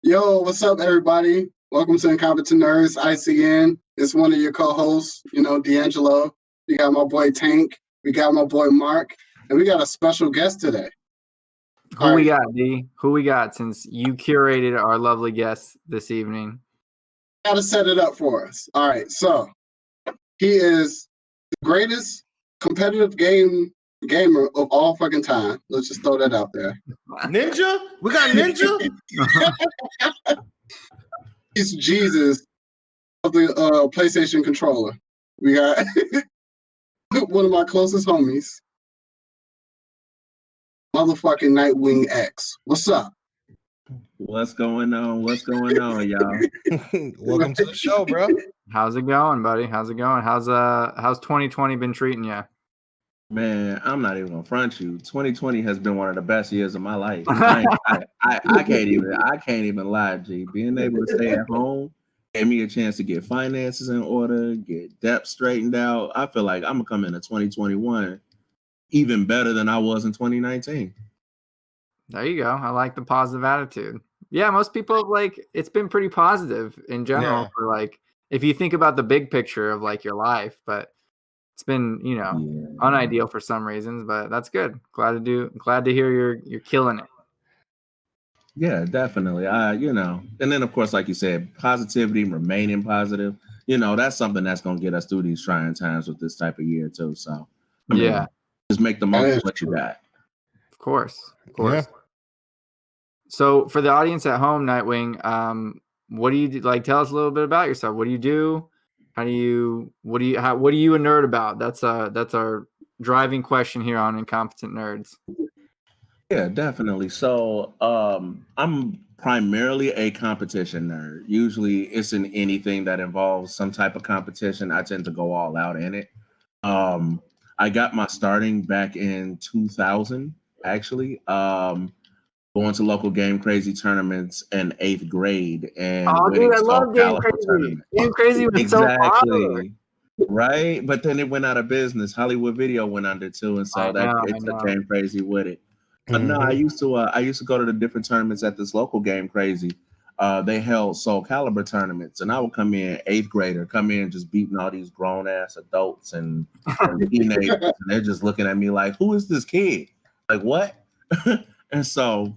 Yo, what's up, everybody? Welcome to Incompetent Nerds, ICN. It's one of your co-hosts, DeAngelo. We got my boy Tank. We got my boy Marc. And we got a special guest today. Who we got, D? Who we got since you curated our lovely guest this evening? Gotta set it up for us. All right, so he is the greatest competitive gamer of all fucking time. Let's just throw that out there. Ninja? We got Ninja? He's Jesus of the PlayStation controller. We got one of my closest homies, motherfucking Nightwing X. What's up? What's going on? What's going on, y'all? Welcome to the show, bro. How's it going, buddy? How's it going? How's 2020 been treating you? Man, I'm not even gonna front you. 2020 has been one of the best years of my life. I can't even lie, G. Being able to stay at home gave me a chance to get finances in order, get debt straightened out. I feel like I'm gonna come into 2021 even better than I was in 2019. There you go. I like the positive attitude. Yeah, most people it's been pretty positive in general for if you think about the big picture of your life, but it's been, unideal for some reasons, but that's good. Glad to hear you're killing it. Yeah, definitely. And then of course, like you said, positivity, remaining positive, that's something that's gonna get us through these trying times with this type of year too. So just make the most of what you got. Of course. Yeah. So for the audience at home, Nightwing, what do you do? Tell us a little bit about yourself. What do you do? What are you a nerd about? That's our driving question here on Incompetent Nerds. Yeah, definitely. So I'm primarily a competition nerd. Usually it's in anything that involves some type of competition. I tend to go all out in it. I got my starting back in 2000, actually. Going to local Game Crazy tournaments in 8th grade and dude, I love Game Crazy. Game Crazy was exactly. So popular. Right, but then it went out of business. Hollywood Video went under too, and so it took Game Crazy with it. But no, I used to go to the different tournaments at this local Game Crazy. They held Soul Calibur tournaments, and I would come in 8th grader, just beating all these grown ass adults and teenagers, and they're just looking at me like, "Who is this kid? Like what?" And so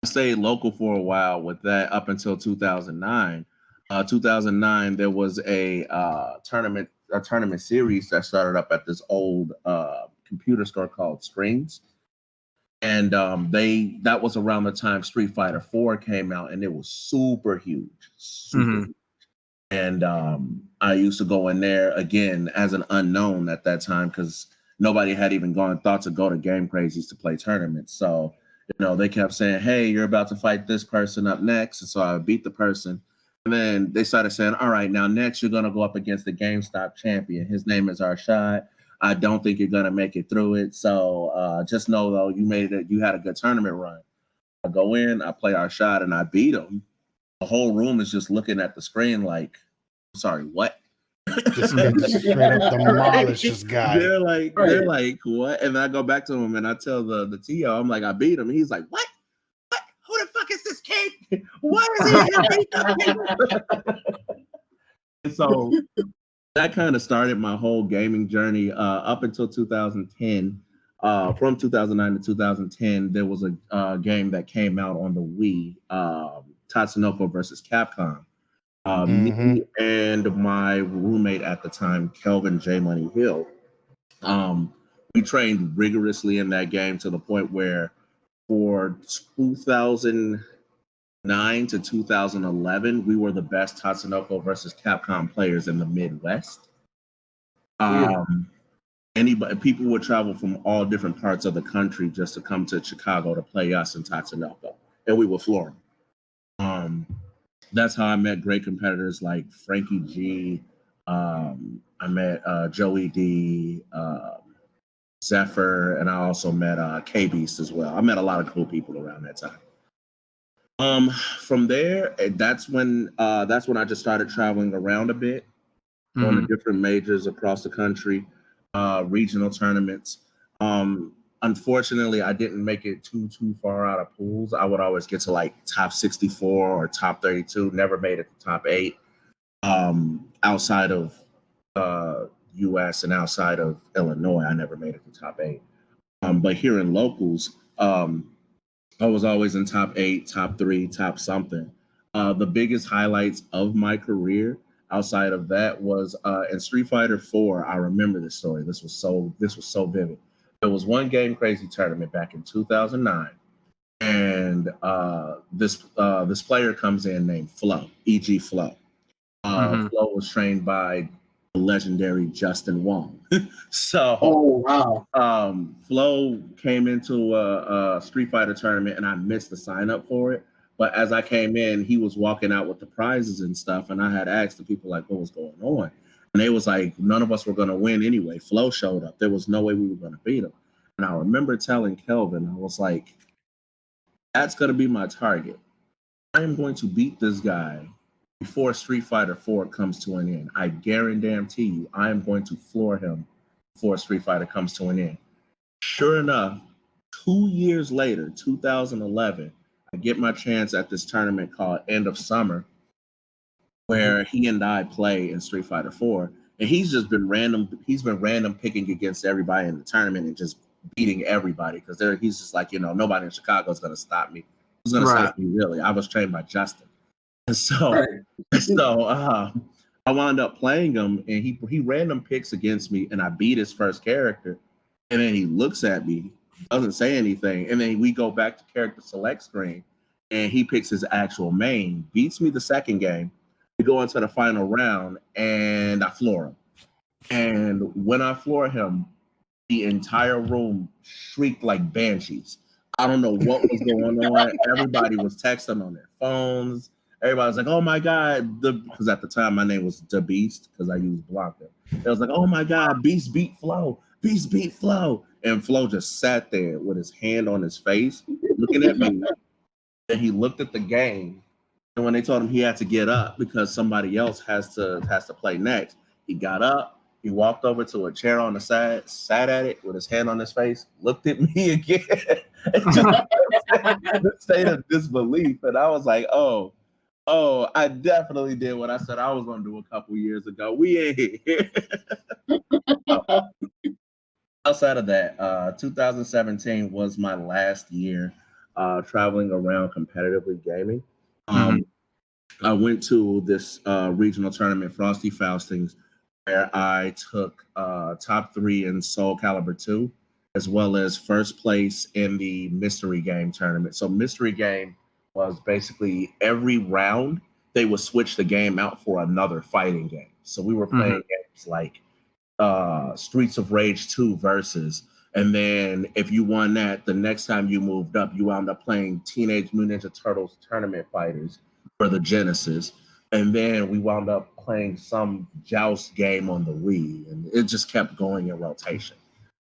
I stayed local for a while with that up until 2009. 2009, there was a tournament series that started up at this old computer store called Strings. And that was around the time Street Fighter 4 came out, and it was super huge. Huge. And I used to go in there again as an unknown at that time because nobody had even thought to go to Game Crazies to play tournaments. So, they kept saying, "Hey, you're about to fight this person up next." And so I would beat the person. And then they started saying, "All right, now next you're going to go up against the GameStop champion. His name is Arshad. I don't think you're going to make it through it. So just know, though, you had a good tournament run." I go in, I play Arshad, and I beat him. The whole room is just looking at the screen like, "Sorry, what?" Just straight up demolish this guy. They're like, "What?" And then I go back to him and I tell the TO, I'm like, "I beat him." And he's like, "What? What? Who the fuck is this kid? Why is he here?" And so that kind of started my whole gaming journey up until 2010. From 2009 to 2010, there was a game that came out on the Wii, Tatsunoko versus Capcom. Me and my roommate at the time, Kelvin J. Money Hill, we trained rigorously in that game to the point where for 2009 to 2011, we were the best Tatsunoko versus Capcom players in the Midwest. People would travel from all different parts of the country just to come to Chicago to play us in Tatsunoko, and we would floor them. That's how I met great competitors like Frankie G. I met Joey D, Zephyr, and I also met K-Beast as well. I met a lot of cool people around that time. From there, that's when I just started traveling around a bit, going to different majors across the country, regional tournaments. Unfortunately, I didn't make it too far out of pools. I would always get to like top 64 or top 32. Never made it to top 8. Outside of U.S. and outside of Illinois, I never made it to top 8. But here in locals, I was always in top 8, top 3, top something. The biggest highlights of my career outside of that was in Street Fighter 4. I remember this story. This was so vivid. There was one Game Crazy tournament back in 2009, and this player comes in named Flo, E.G. Flo. Flo was trained by the legendary Justin Wong. So, Flo came into a Street Fighter tournament, and I missed the sign up for it. But as I came in, he was walking out with the prizes and stuff, and I had asked the people like, what was going on? And they was like, none of us were going to win anyway. Flo showed up. There was no way we were going to beat him. And I remember telling Kelvin, I was like, that's going to be my target. I am going to beat this guy before Street Fighter 4 comes to an end. I guarantee you, I am going to floor him before Street Fighter comes to an end. Sure enough, 2 years later, 2011, I get my chance at this tournament called End of Summer, where he and I play in Street Fighter 4. And he's been random picking against everybody in the tournament and just beating everybody because he's just like, nobody in Chicago is going to stop me. Who's going to stop me, really? I was trained by Justin. And so I wound up playing him, and he random picks against me, and I beat his first character. And then he looks at me, doesn't say anything, and then we go back to character select screen, and he picks his actual main, beats me the second game. We go into the final round, and I floor him. And when I floor him, the entire room shrieked like banshees. I don't know what was going on. Everybody was texting on their phones. Everybody was like, oh my God, because at the time my name was The Beast because I used Blanca. It was like, oh my God, Beast beat Flo. Beast beat Flo. And Flo just sat there with his hand on his face, looking at me. And he looked at the game. And when they told him he had to get up because somebody else has to play next, he got up. He walked over to a chair on the side, sat at it with his hand on his face, looked at me again, and just the state of disbelief. And I was like, oh, I definitely did what I said I was going to do a couple years ago. We ain't here. Outside of that, 2017 was my last year traveling around competitively gaming. I went to this regional tournament, Frosty Faustings, where I took top 3 in Soul Calibur 2, as well as first place in the Mystery Game tournament. So Mystery Game was basically every round, they would switch the game out for another fighting game. So we were playing games like Streets of Rage 2 Versus. And then if you won that, the next time you moved up, you wound up playing Teenage Mutant Ninja Turtles Tournament Fighters for the Genesis. And then we wound up playing some Joust game on the Wii. And it just kept going in rotation.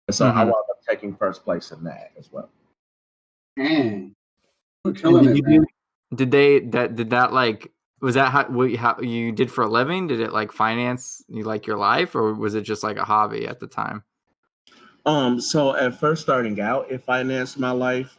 And so I wound up taking first place in that as well. Man. Did that like, was that how you did for a living? Did it like finance your life, or was it just like a hobby at the time? So at first starting out, it financed my life.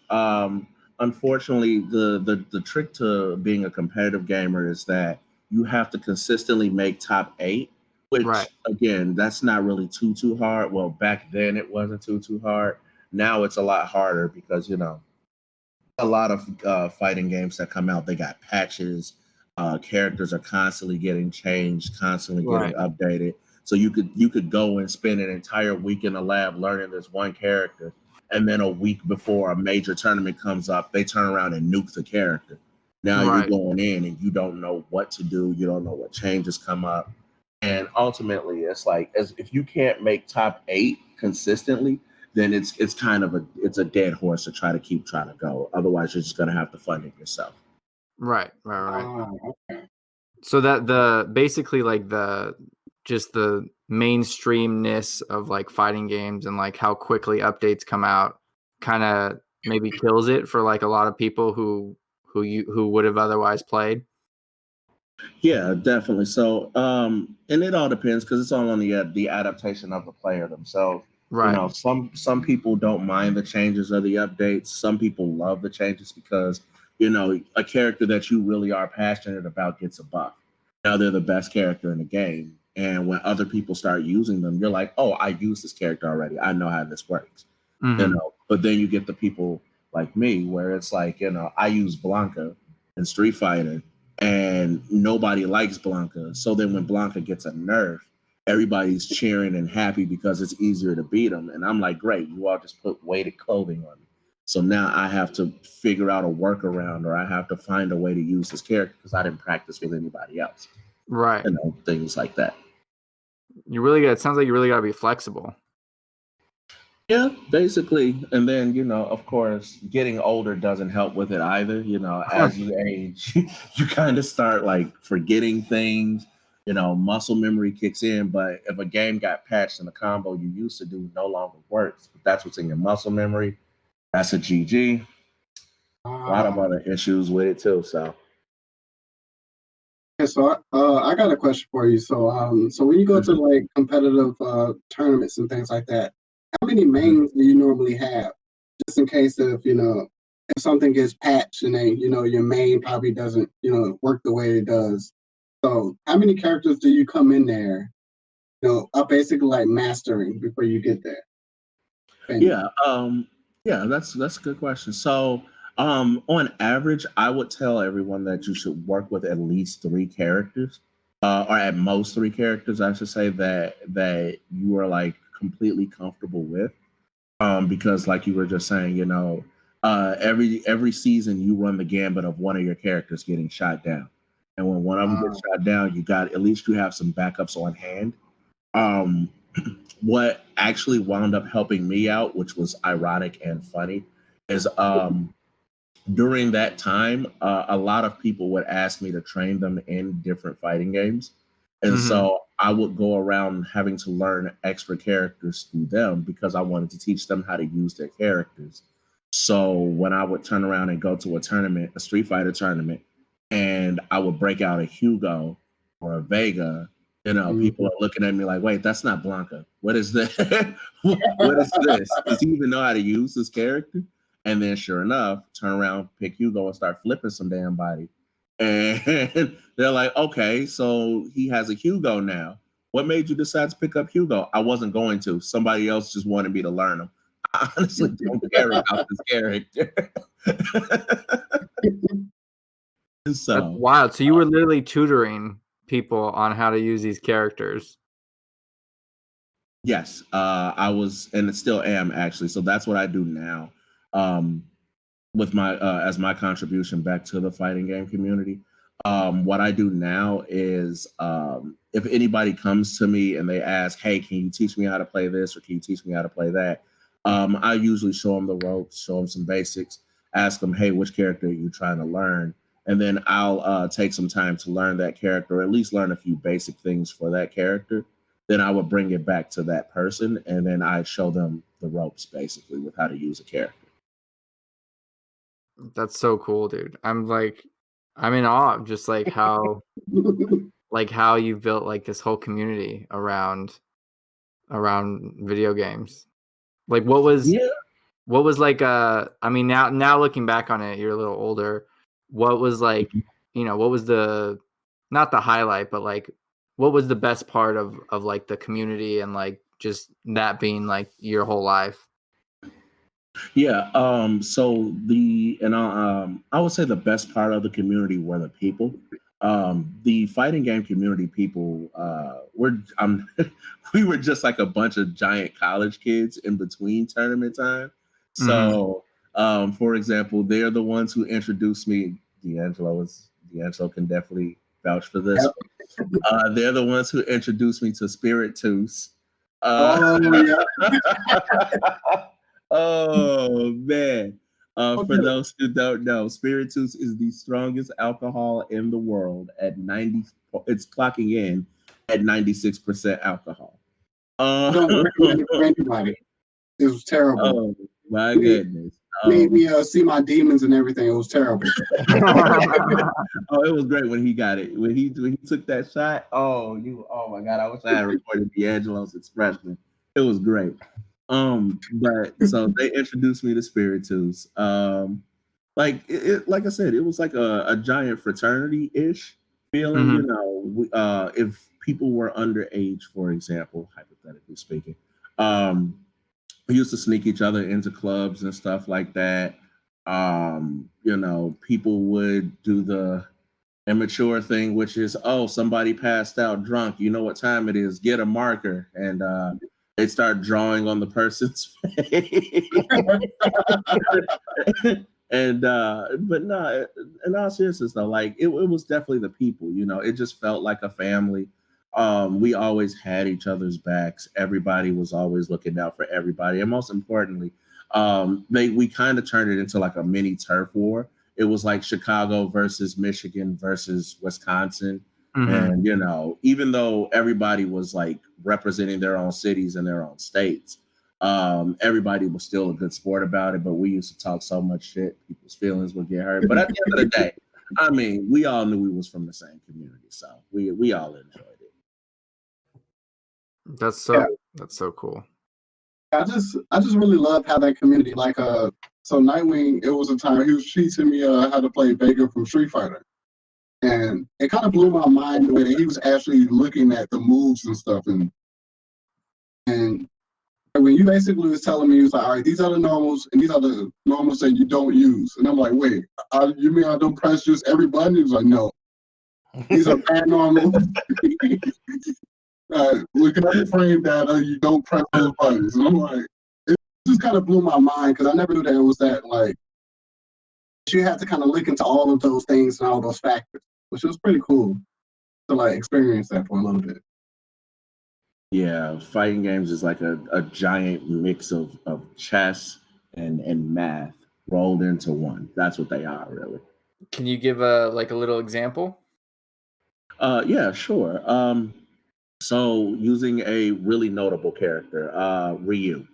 Unfortunately, the trick to being a competitive gamer is that you have to consistently make top 8, which again, that's not really too hard. Well, back then it wasn't too hard. Now it's a lot harder because, a lot of fighting games that come out, they got patches. Characters are constantly getting changed, constantly getting updated. So you could go and spend an entire week in the lab learning this one character, and then a week before a major tournament comes up, they turn around and nuke the character. Now you're going in and you don't know what to do. You don't know what changes come up. And ultimately, it's like, if you can't make top 8 consistently, then it's kind of a dead horse to try to go. Otherwise, you're just going to have to fund it yourself. Right. Okay. So that basically like the mainstreamness of like fighting games and like how quickly updates come out kind of maybe kills it for like a lot of people who would have otherwise played. Yeah, definitely. So, and it all depends because it's all on the adaptation of the player themselves. Right. You know, some people don't mind the changes or the updates. Some people love the changes because, you know, a character that you really are passionate about gets a buff. Now they're the best character in the game. And when other people start using them, you're like, oh, I use this character already. I know how this works. Mm-hmm. You know, but then you get the people like me where it's like, you know, I use Blanca in Street Fighter and nobody likes Blanca. So then when Blanca gets a nerf, everybody's cheering and happy because it's easier to beat them. And I'm like, great, you all just put weighted clothing on me. So now I have to figure out a workaround, or I have to find a way to use this character because I didn't practice with anybody else. Right. You know, things like that. It sounds like you really got to be flexible. Yeah, basically. And then, you know, of course, getting older doesn't help with it either. You know, as you age, you kind of start like forgetting things. You know, muscle memory kicks in. But if a game got patched and the combo you used to do no longer works, but that's what's in your muscle memory, that's a GG. A lot of other issues with it too. So. Yeah, so I got a question for you. So when you go to like competitive tournaments and things like that, how many mains do you normally have, just in case if if something gets patched and then your main probably doesn't work the way it does? So how many characters do you come in there, basically like mastering before you get there? Yeah, that's a good question. So on average, I would tell everyone that you should work with at least 3 characters, or at most 3 characters, I should say, that you are like completely comfortable with. Because like you were just saying, every season you run the gambit of one of your characters getting shot down. And when one of them gets shot down, at least you have some backups on hand. What actually wound up helping me out, which was ironic and funny, is during that time, a lot of people would ask me to train them in different fighting games. And so I would go around having to learn extra characters through them because I wanted to teach them how to use their characters. So when I would turn around and go to a tournament, a Street Fighter tournament, and I would break out a Hugo or a Vega, people are looking at me like, wait, that's not Blanca. What is this? What is this? Does he even know how to use this character? And then sure enough, turn around, pick Hugo and start flipping some damn body. And they're like, okay, so he has a Hugo now. What made you decide to pick up Hugo? I wasn't going to. Somebody else just wanted me to learn him. I honestly don't care about this character. So that's wild. So you were literally tutoring people on how to use these characters. Yes, I was, and it still am actually. So that's what I do now. With my as my contribution back to the fighting game community. What I do now is if anybody comes to me and they ask, hey, can you teach me how to play this, or can you teach me how to play that? I usually show them the ropes, show them some basics, ask them, hey, which character are you trying to learn? And then I'll take some time to learn that character, or at least learn a few basic things for that character. Then I would bring it back to that person, and then I show them the ropes basically with how to use a character. That's so cool, dude. I'm in awe of just like how how you've built like this whole community around video games. Like what was like I mean, now looking back on it, you're a little older. What was like, what was the, not the highlight, but like what was the best part of like the community and like just that being like your whole life? Yeah. So I would say the best part of the community were the people. The fighting game community people we were just like a bunch of giant college kids in between tournament time. So, for example, they're the ones who introduced me. DeAngelo can definitely vouch for this. Yep. They're the ones who introduced me to Spirit Tooth. Oh man. For those who don't know, Spirit Tooth is the strongest alcohol in the world at 90. It's clocking in at 96% alcohol. Don't recommend it for anybody. It was terrible. Oh my goodness. Made me see my demons and everything. It was terrible. Oh, it was great when he got it. When he took that shot. Oh my God! I wish I had recorded DeAngelo's expression. It was great. But so they introduced me to Spiritus. Like like I said, it was like a giant fraternity-ish feeling. Mhm. You know, if people were underage, for example, hypothetically speaking, we used to sneak each other into clubs and stuff like that. You know, people would do the immature thing, which is, oh, somebody passed out drunk. You know what time it is? Get a marker, and they start drawing on the person's face. And but no, in all seriousness though, like it was definitely the people. You know, it just felt like a family. We always had each other's backs. Everybody was always looking out for everybody, and most importantly, we kind of turned it into like a mini turf war. It was like Chicago versus Michigan versus Wisconsin. And, you know, even though everybody was like representing their own cities and their own states, everybody was still a good sport about it. But we used to talk so much shit, people's feelings would get hurt. But at the end of the day, I mean, we all knew we was from the same community. So we all enjoyed it. That's so cool. I just really love how that community, like, so Nightwing, it was a time he was teaching me how to play Vega from Street Fighter. And it kind of blew my mind the way that he was actually looking at the moves and stuff. And when you basically was telling me, he was like, all right, these are the normals, and these are the normals that you don't use. And I'm like, wait, you mean I don't press just every button? He was like, no, these are bad normals. Looking at the frame data, you don't press those buttons. And I'm like, it just kind of blew my mind because I never knew that it was that, like, you had to kind of look into all of those things and all those factors, which was pretty cool to like experience that for a little bit. Yeah, fighting games is like a giant mix of chess and math rolled into one. That's what they are, really. Can you give a little example? Yeah, sure. So using a really notable character, Ryu.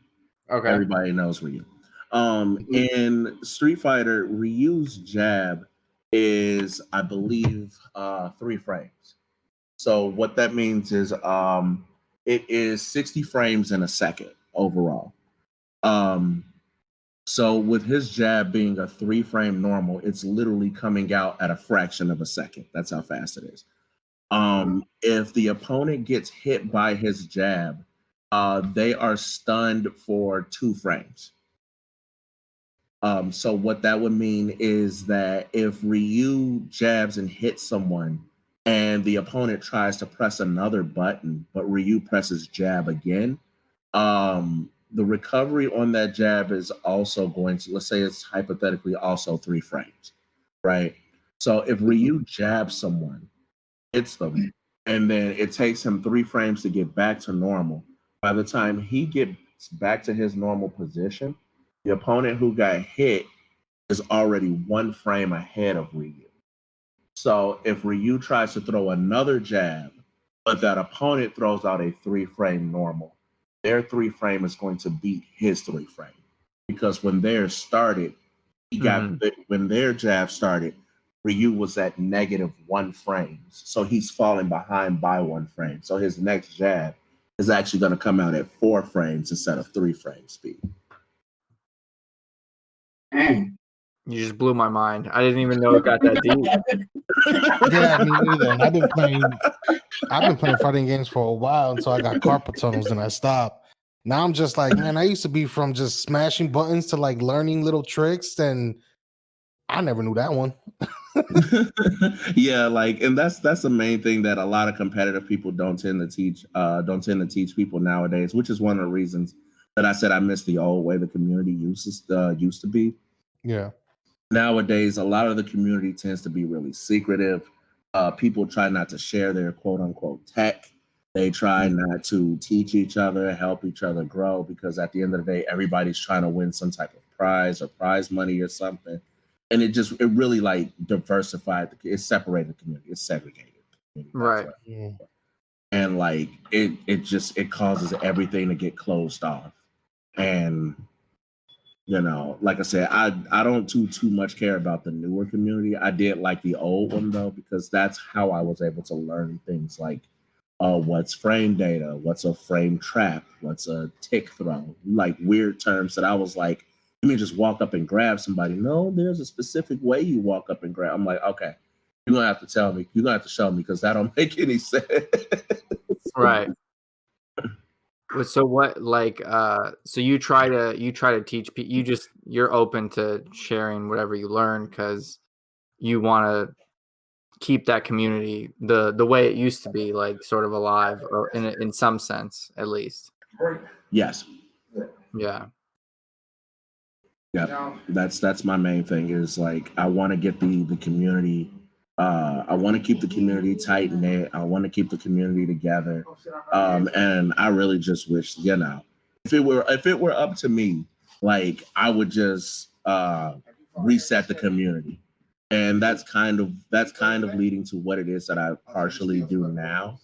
Okay. Everybody knows Ryu. In Street Fighter, Ryu's jab is, I believe, 3 frames. So what that means is it is 60 frames in a second overall. So with his jab being a 3-frame normal, it's literally coming out at a fraction of a second. That's how fast it is. If the opponent gets hit by his jab, they are stunned for 2 frames. So what that would mean is that if Ryu jabs and hits someone and the opponent tries to press another button, but Ryu presses jab again, the recovery on that jab is also going to, let's say it's hypothetically also 3 frames, right? So if Ryu jabs someone, hits them, and then it takes him 3 frames to get back to normal, by the time he gets back to his normal position, the opponent who got hit is already 1 frame ahead of Ryu. So if Ryu tries to throw another jab, but that opponent throws out a 3-frame normal, their 3-frame is going to beat his 3-frame. Because when theirs started, when their jab started, Ryu was at -1 frames. So he's falling behind by 1 frame. So his next jab is actually going to come out at 4 frames instead of 3 frame speed. Dang. You just blew my mind. I didn't even know it got that deep. Yeah, me neither. And I've been playing fighting games for a while until I got carpal tunnels and I stopped. Now I'm just like, man, I used to be from just smashing buttons to like learning little tricks, and I never knew that one. Yeah, like, and that's the main thing that a lot of competitive people don't tend to teach people nowadays, which is one of the reasons that I said I miss the old way the community used to be. Yeah. Nowadays, a lot of the community tends to be really secretive. People try not to share their quote unquote tech. They try not to teach each other, help each other grow, because at the end of the day, everybody's trying to win some type of prize or prize money or something. And it really like diversified. It separated the community. It segregated the community. Right. Yeah. And like it causes everything to get closed off. And you know, like I said, I don't too much care about the newer community. I did like the old one though, because that's how I was able to learn things like what's frame data, what's a frame trap, what's a tick throw, like weird terms that I was like, you mean just walk up and grab somebody? No, there's a specific way you walk up and grab. I'm like, okay, you're gonna have to tell me, you're gonna have to show me, because that don't make any sense. Right. So what, like, so you try to teach people, you're open to sharing whatever you learn because you want to keep that community the way it used to be, like sort of alive, or in some sense at least. Yes. Yeah. Yeah. That's my main thing, is like, I want to get the community, I want to keep the community tight knit. I want to keep the community together. And I really just wish, if it were up to me, like, I would just reset the community. And that's kind of leading to what it is that I partially do now.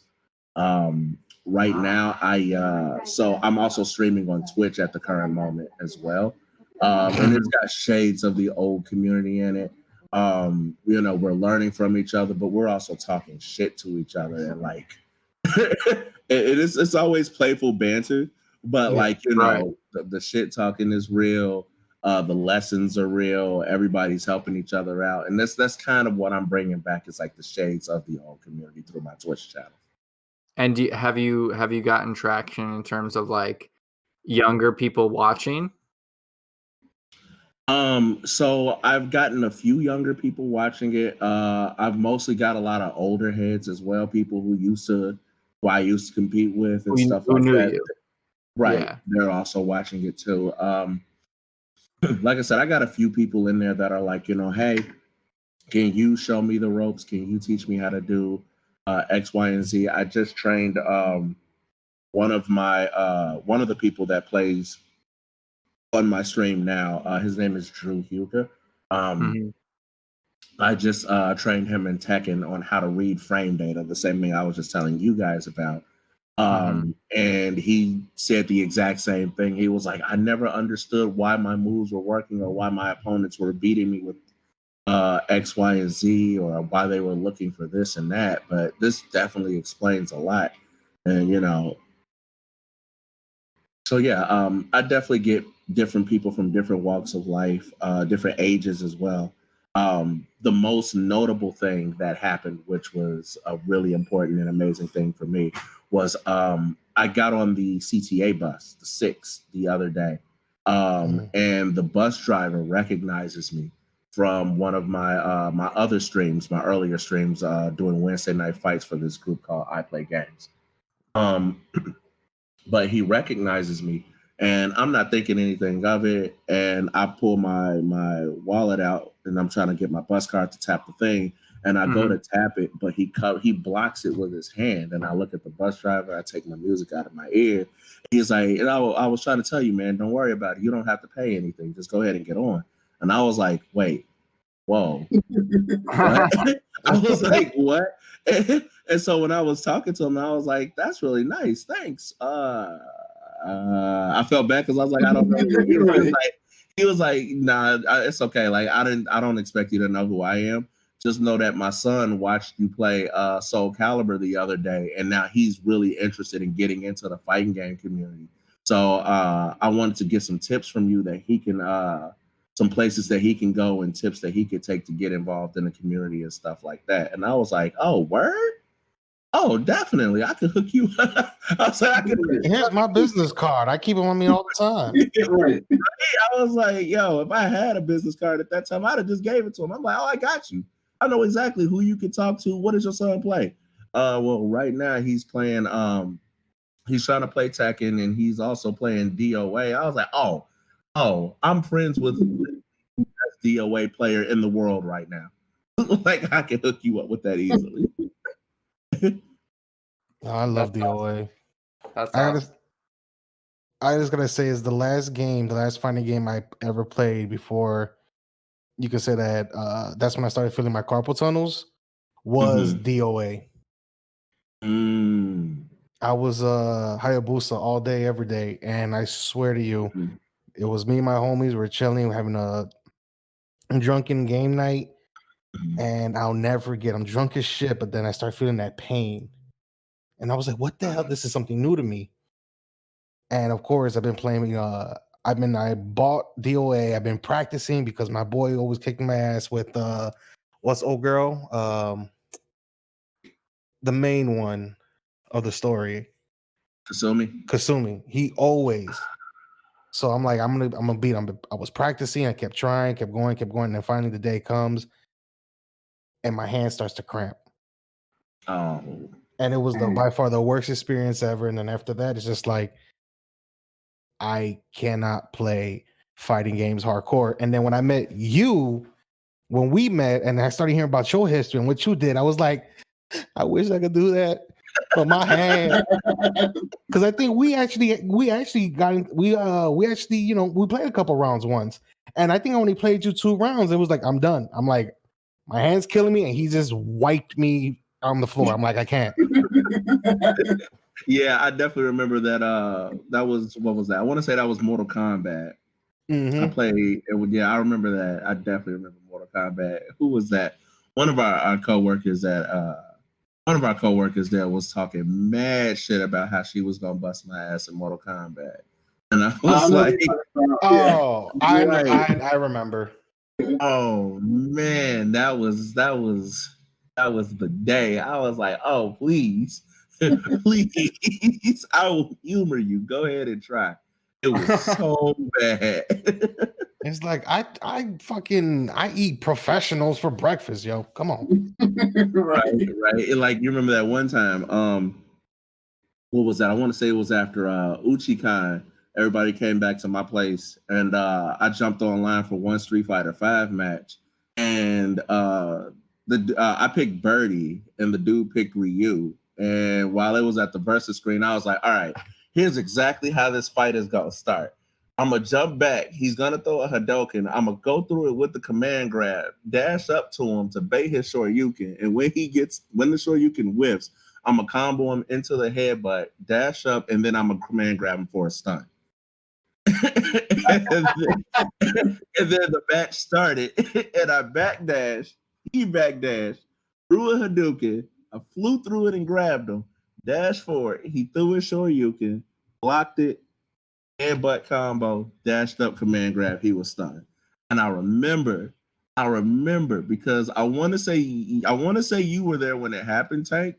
Right now, so I'm also streaming on Twitch at the current moment as well. And it's got shades of the old community in it. We're learning from each other, but we're also talking shit to each other, and like it's always playful banter, but the shit talking is real. The lessons are real. Everybody's helping each other out, and that's kind of what I'm bringing back. Is like the shades of the old community through my Twitch channel. And have you gotten traction in terms of like younger people watching? So I've gotten a few younger people watching it. I've mostly got a lot of older heads as well, people who I used to compete with and stuff like that. You. Right. Yeah. They're also watching it too. Like I said, I got a few people in there that are like, hey, can you show me the ropes? Can you teach me how to do X, Y, and Z? I just trained one of the people that plays on my stream now. His name is Drew Huger. I just trained him in Tekken on how to read frame data, the same thing I was just telling you guys about. And he said the exact same thing. He was like, I never understood why my moves were working, or why my opponents were beating me with X, Y, and Z, or why they were looking for this and that. But this definitely explains a lot. And, so yeah, I definitely get different people from different walks of life, different ages as well. The most notable thing that happened, which was a really important and amazing thing for me, was I got on the CTA bus, the 6, the other day, and the bus driver recognizes me from one of my my other streams, my earlier streams, doing Wednesday night fights for this group called I Play Games. But he recognizes me, and I'm not thinking anything of it. And I pull my wallet out, and I'm trying to get my bus card to tap the thing. And I go to tap it, but he blocks it with his hand. And I look at the bus driver. I take my music out of my ear. He's like, and I was trying to tell you, man, don't worry about it. You don't have to pay anything. Just go ahead and get on. And I was like, wait, whoa. I was like, what? And so when I was talking to him, I was like, that's really nice. Thanks. I felt bad because I was like, I don't know. He was like, nah, it's okay. Like, I don't expect you to know who I am. Just know that my son watched you play Soul Calibur the other day, and now he's really interested in getting into the fighting game community. So I wanted to get some tips from you that he can, some places that he can go and tips that he could take to get involved in the community and stuff like that. And I was like, oh, word? Oh, definitely. I could hook you up. I was like, here's my business card. I keep them on me all the time. Right. I was like, yo, if I had a business card at that time, I'd have just gave it to him. I'm like, oh, I got you. I know exactly who you can talk to. What does your son play? Well, right now he's playing, he's trying to play Tekken, and he's also playing DOA. I was like, oh, I'm friends with the best DOA player in the world right now. Like, I can hook you up with that easily. I love DOA. That's awesome. I just gotta say, is the last fighting game I ever played before you could say that that's when I started feeling my carpal tunnels was DOA. I was Hayabusa all day, every day, and I swear to you, it was me and my homies. We were chilling, we're having a drunken game night, and I'll never forget. I'm drunk as shit, but then I start feeling that pain, And I was like, what the hell? This is something new to me. And of course, I've been playing. I bought DOA. I've been practicing because my boy always kicked my ass with what's old girl? The main one of the story. Kasumi. He always. So I'm like, I'm gonna beat him. I was practicing. I kept trying, kept going. And then finally the day comes, and my hand starts to cramp. Oh. And it was by far the worst experience ever. And then after that, it's just like, I cannot play fighting games hardcore. And then when I met you, when we met and I started hearing about your history and what you did, I was like, I wish I could do that. But my hand, because I think we actually got in, we played a couple rounds once. And I think I only played you 2 rounds. It was like, I'm done. I'm like, my hand's killing me, and he just wiped me on the floor. I'm like, I can't. Yeah, I definitely remember that. That was, what was that? I want to say that was Mortal Kombat. I played. I remember that. I definitely remember Mortal Kombat. Who was that? One of our coworkers that was talking mad shit about how she was gonna bust my ass in Mortal Kombat, and I was like, "Oh, I remember." Oh man, that was the day. I was like, "Oh, please." Please, I will humor you. Go ahead and try. It was so bad. It's like I eat professionals for breakfast, yo. Come on. Right. Like, you remember that one time? What was that? I want to say it was after Uchikan. Everybody came back to my place, and I jumped online for one Street Fighter 5 match, and I picked Birdie, and the dude picked Ryu. And while it was at the versus screen, I was like, all right, here's exactly how this fight is going to start. I'm going to jump back. He's going to throw a Hadouken. I'm going to go through it with the command grab, dash up to him to bait his Shoryuken. And when the Shoryuken whiffs, I'm going to combo him into the headbutt, dash up, and then I'm going to command grab him for a stun. and then the match started, and I backdashed. He backdashed, threw a Hadouken. I flew through it and grabbed him, dashed forward. He threw his Shoryuken, blocked it, headbutt combo, dashed up, command grab. He was stunned. And I remember because I want to say you were there when it happened, Tank.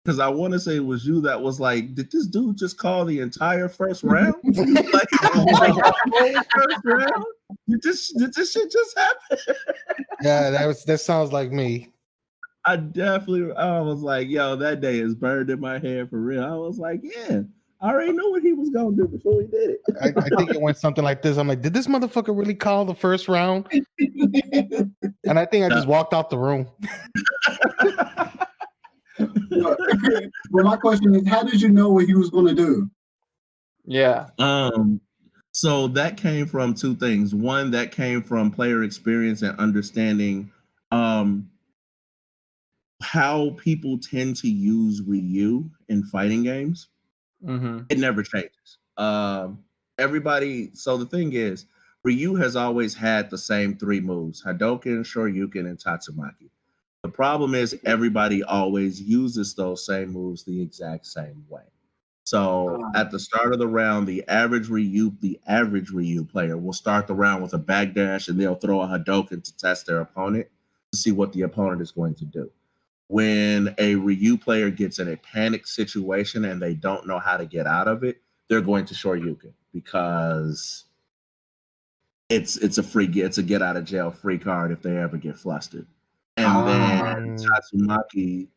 Because I want to say it was you that was like, did this dude just call the entire first round? like first round? Did this shit just happen? Yeah, that sounds like me. I was like, yo, that day is burned in my head for real. I was like, yeah, I already knew what he was going to do before he did it. I think it went something like this. I'm like, did this motherfucker really call the first round? And I think I just walked out the room. Well, my question is, how did you know what he was going to do? Yeah. So that came from 2 things. One, that came from player experience and understanding how people tend to use Ryu in fighting games. It never changes. Everybody. So the thing is, Ryu has always had the same 3 moves: Hadouken, Shoryuken, and Tatsumaki. The problem is everybody always uses those same moves the exact same way. So at the start of the round, the average Ryu player will start the round with a backdash, and they'll throw a Hadouken to test their opponent to see what the opponent is going to do. When a Ryu player gets in a panic situation and they don't know how to get out of it, they're going to Shoryuken because it's a get out of jail free card if they ever get flustered. And then Tatsumaki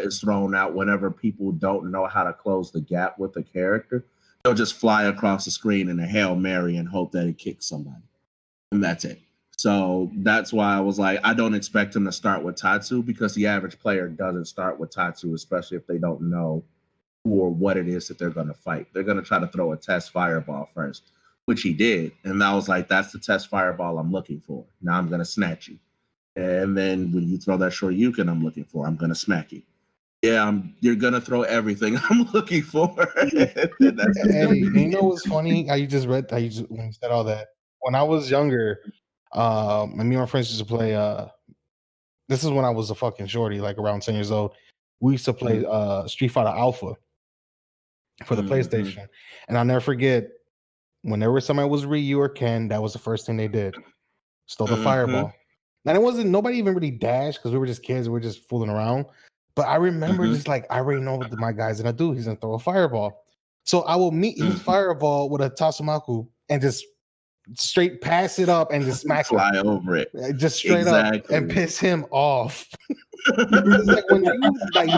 is thrown out whenever people don't know how to close the gap with the character. They'll just fly across the screen in a Hail Mary and hope that it kicks somebody. And that's it. So that's why I was like, I don't expect him to start with Tatsu, because the average player doesn't start with Tatsu, especially if they don't know who or what it is that they're going to fight. They're going to try to throw a test fireball first, which he did. And I was like, that's the test fireball I'm looking for. Now I'm going to snatch you. And then when you throw that Shoryuken I'm looking for, I'm going to smack you. Yeah, you're going to throw everything I'm looking for. Hey, you know what's funny? When you said all that. When I was younger, me and my friends used to play. This is when I was a fucking shorty, like around 10 years old. we used to play Street Fighter Alpha for the PlayStation. And I'll never forget, whenever somebody was Ryu or Ken, that was the first thing they did. Stole the fireball. And it wasn't, nobody even really dashed because we were just kids. We were just fooling around. But I remember just like, I already know what my guy's going to do. He's going to throw a fireball. So I will meet his fireball with a Tatsumaku and just straight pass it up and just smack fly over it. Just straight up and piss him off. It's like when you like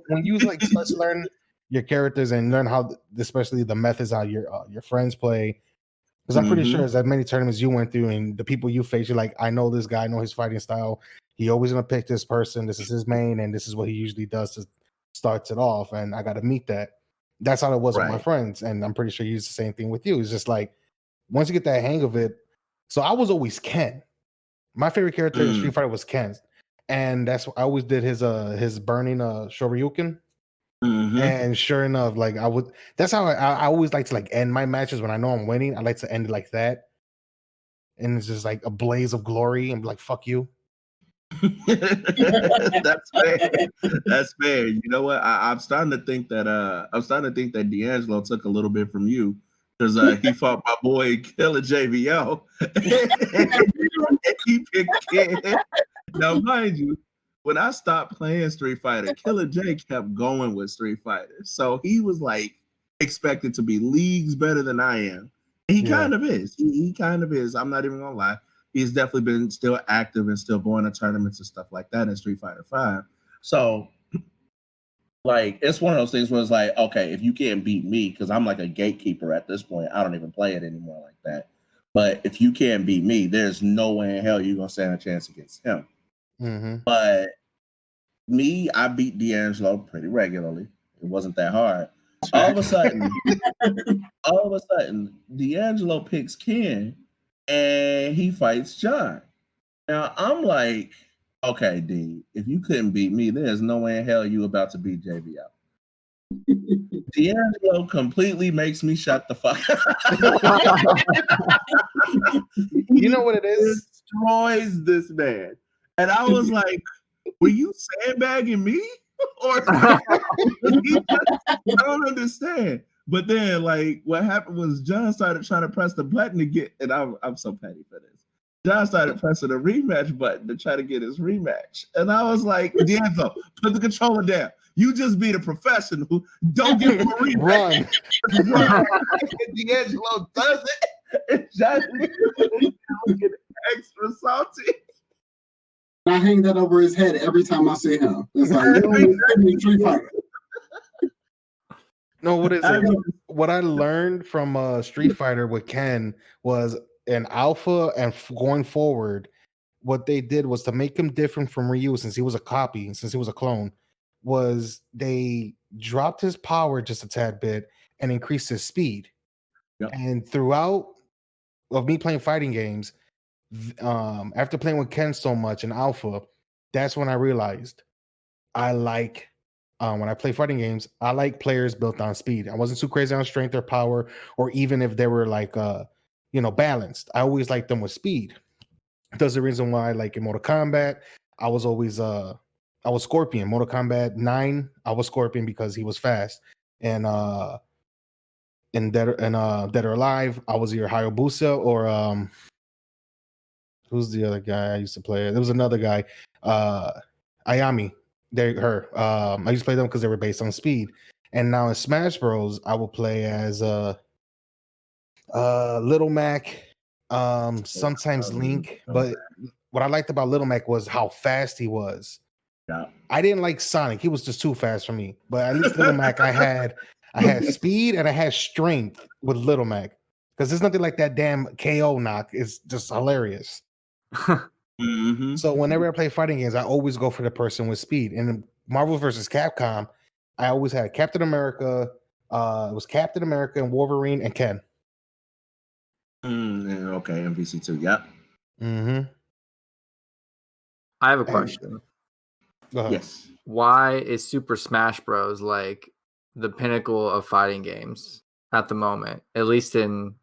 when you like start to learn your characters and learn how, especially the methods how your friends play. Because I'm pretty sure as many tournaments you went through and the people you face, you're like, I know this guy, I know his fighting style. He always gonna pick this person. This is his main, and this is what he usually does to starts it off. And I got to meet that. That's how it was with my friends, and I'm pretty sure you use the same thing with you. It's just like once you get that hang of it. So I was always Ken. My favorite character in Street Fighter was Ken, and that's I always did his burning Shoryuken. And sure enough, like that's how I always like to like end my matches when I know I'm winning. I like to end it like that, and it's just like a blaze of glory and be like, "Fuck you." That's fair. That's fair. You know what? I'm starting to think that DeAngelo took a little bit from you because he fought my boy Killer JVO. And he picked Ken. Now, mind you, when I stopped playing Street Fighter, Killer J kept going with Street Fighter. So he was like expected to be leagues better than I am. And he kind of is. He kind of is. I'm not even gonna lie. He's definitely been still active and still going to tournaments and stuff like that in Street Fighter 5. So like it's one of those things where it's like, okay, if you can't beat me, because I'm like a gatekeeper at this point, I don't even play it anymore like that. But if you can't beat me, there's no way in hell you're gonna stand a chance against him. But me, I beat DeAngelo pretty regularly. It wasn't that hard. All of a sudden, DeAngelo picks Ken and he fights John. Now I'm like, okay, D, if you couldn't beat me, there's no way in hell you about to beat JVL. DeAngelo completely makes me shut the fuck up. You know what it is? Destroys this man. And I was like, were you sandbagging me? Or I don't understand. But then, like, what happened was John started trying to press the button to get, and I'm so petty for this. John started pressing the rematch button to try to get his rematch. And I was like, DeAngelo, put the controller down. You just be the professional. Don't give him a rematch. Run. DeAngelo does it. And John get extra salty. I hang that over his head every time I see him. It's like, Street Fighter. No, what is it? What I learned from Street Fighter with Ken was in Alpha and going forward, what they did was to make him different from Ryu, since he was a copy, since he was a clone, was they dropped his power just a tad bit and increased his speed. Yep. And throughout of me playing fighting games, after playing with Ken so much in Alpha, that's when I realized I like when I play fighting games, I like players built on speed. I wasn't too crazy on strength or power, or even if they were like balanced. I always liked them with speed. That's the reason why, like in Mortal Kombat, I was always I was Scorpion. Mortal Kombat 9, I was Scorpion because he was fast. And in Dead or Alive, I was either Hayabusa or who's the other guy I used to play? There was another guy, Ayami. I used to play them because they were based on speed. And now in Smash Bros, I will play as Little Mac, sometimes Link. But what I liked about Little Mac was how fast he was. Yeah. I didn't like Sonic; he was just too fast for me. But at least Little Mac, I had speed and I had strength with Little Mac, because there's nothing like that damn KO knock. It's just hilarious. So whenever I play fighting games, I always go for the person with speed. And in Marvel vs. Capcom, I always had Captain America. It was Captain America and Wolverine and Ken. Okay, MVC2. Yep. I have a question. Go ahead. Yes. Why is Super Smash Bros. Like the pinnacle of fighting games at the moment, at least in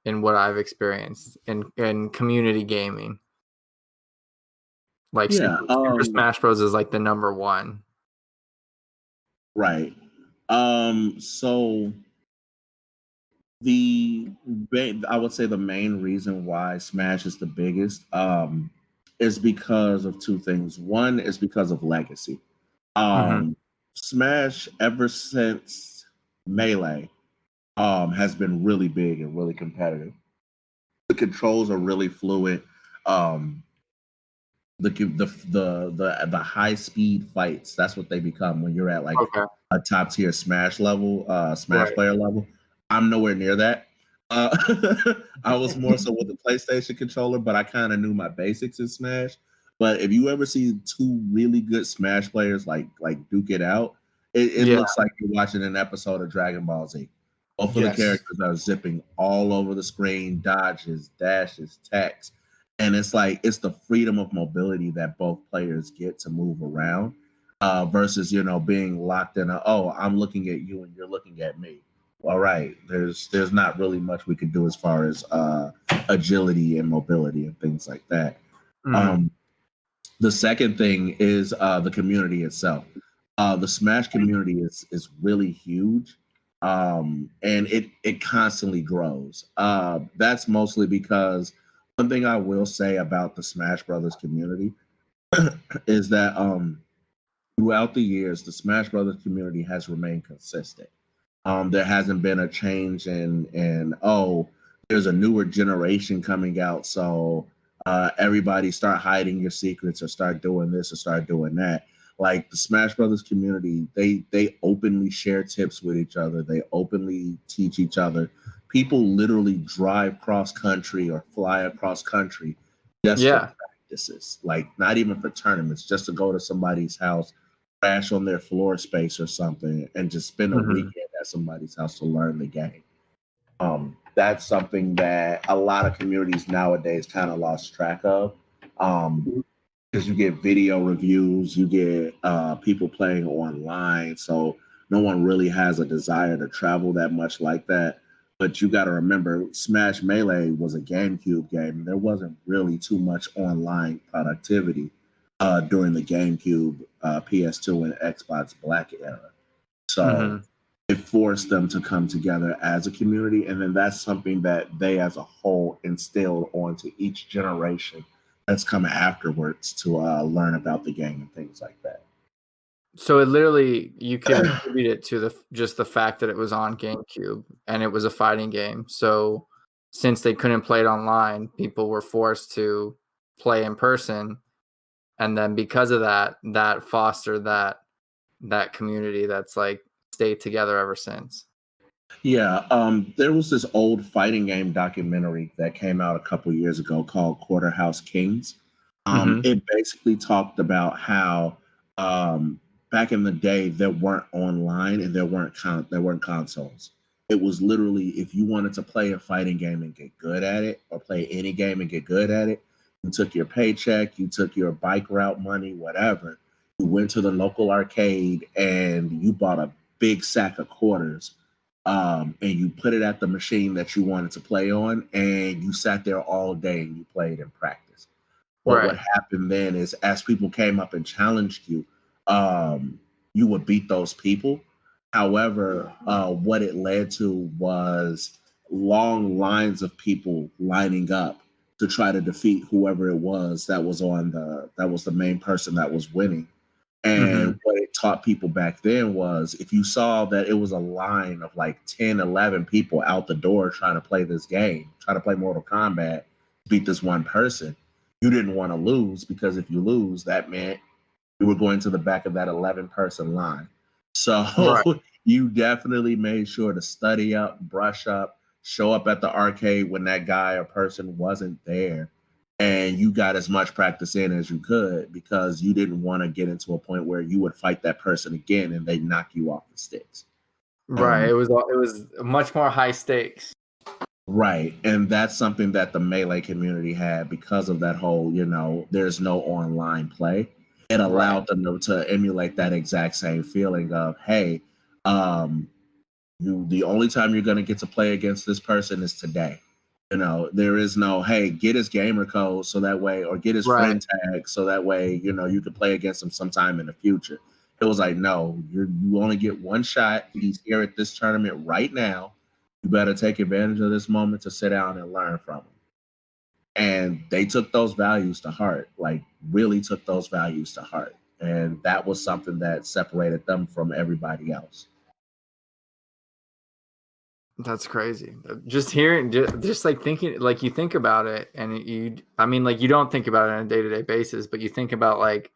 what I've experienced in community gaming? Like Super Smash Bros. Is like the number one. Right. So I would say the main reason why Smash is the biggest is because of two things. One is because of legacy. Smash, ever since Melee, has been really big and really competitive. The controls are really fluid. The high speed fights, that's what they become when you're at like a top tier Smash level, Smash player level. I'm nowhere near that. I was more so with the PlayStation controller, but I kind of knew my basics in Smash. But if you ever see two really good Smash players like duke it out, it looks like you're watching an episode of Dragon Ball Z. Both of the characters are zipping all over the screen, dodges, dashes, attacks. And it's like it's the freedom of mobility that both players get to move around versus, being locked in I'm looking at you and you're looking at me. All right, there's not really much we could do as far as agility and mobility and things like that. The second thing is the community itself. The Smash community is really huge, and it constantly grows. That's mostly because one thing I will say about the Smash Brothers community is that throughout the years, the Smash Brothers community has remained consistent. There hasn't been a change in there's a newer generation coming out, so everybody start hiding your secrets or start doing this or start doing that. Like the Smash Brothers community, they openly share tips with each other. They openly teach each other. People literally drive cross country or fly across country just for practices, like not even for tournaments, just to go to somebody's house, crash on their floor space or something, and just spend a weekend at somebody's house to learn the game. That's something that a lot of communities nowadays kind of lost track of. Because you get video reviews, you get people playing online, so no one really has a desire to travel that much like that. But you got to remember, Smash Melee was a GameCube game. There wasn't really too much online productivity during the GameCube, PS2, and Xbox Black era. So it forced them to come together as a community, and then that's something that they as a whole instilled onto each generation that's coming afterwards to learn about the game and things like that. So it literally, you can attribute it to just the fact that it was on GameCube and it was a fighting game. So since they couldn't play it online, people were forced to play in person, and then because of that fostered that community that's like stayed together ever since. Yeah, there was this old fighting game documentary that came out a couple years ago called Quarterhouse Kings. It basically talked about how back in the day there weren't online and there weren't consoles. It was literally, if you wanted to play a fighting game and get good at it, or play any game and get good at it, you took your paycheck, you took your bike route money, whatever. You went to the local arcade and you bought a big sack of quarters. And you put it at the machine that you wanted to play on, and you sat there all day and you played and practiced. But what happened then is, as people came up and challenged you, you would beat those people. However, what it led to was long lines of people lining up to try to defeat whoever it was that was the main person that was winning. And what it taught people back then was, if you saw that it was a line of like 10, 11 people out the door trying to play this game, trying to play Mortal Kombat, beat this one person, you didn't want to lose, because if you lose, that meant you were going to the back of that 11-person line. So you definitely made sure to study up, brush up, show up at the arcade when that guy or person wasn't there. And you got as much practice in as you could, because you didn't want to get into a point where you would fight that person again and they knock you off the sticks. Right. It was much more high stakes. Right. And that's something that the Melee community had because of that whole, there's no online play. It allowed them to emulate that exact same feeling of, hey, the only time you're going to get to play against this person is today. There is no, hey, get his gamer code so that way, or get his friend tag so that way, you can play against him sometime in the future. It was like, no, you only get one shot. He's here at this tournament right now. You better take advantage of this moment to sit down and learn from him. And they took those values to heart, like really took those values to heart. And that was something that separated them from everybody else. That's crazy. Just hearing, just like thinking, like you think about it, and you don't think about it on a day-to-day basis, but you think about like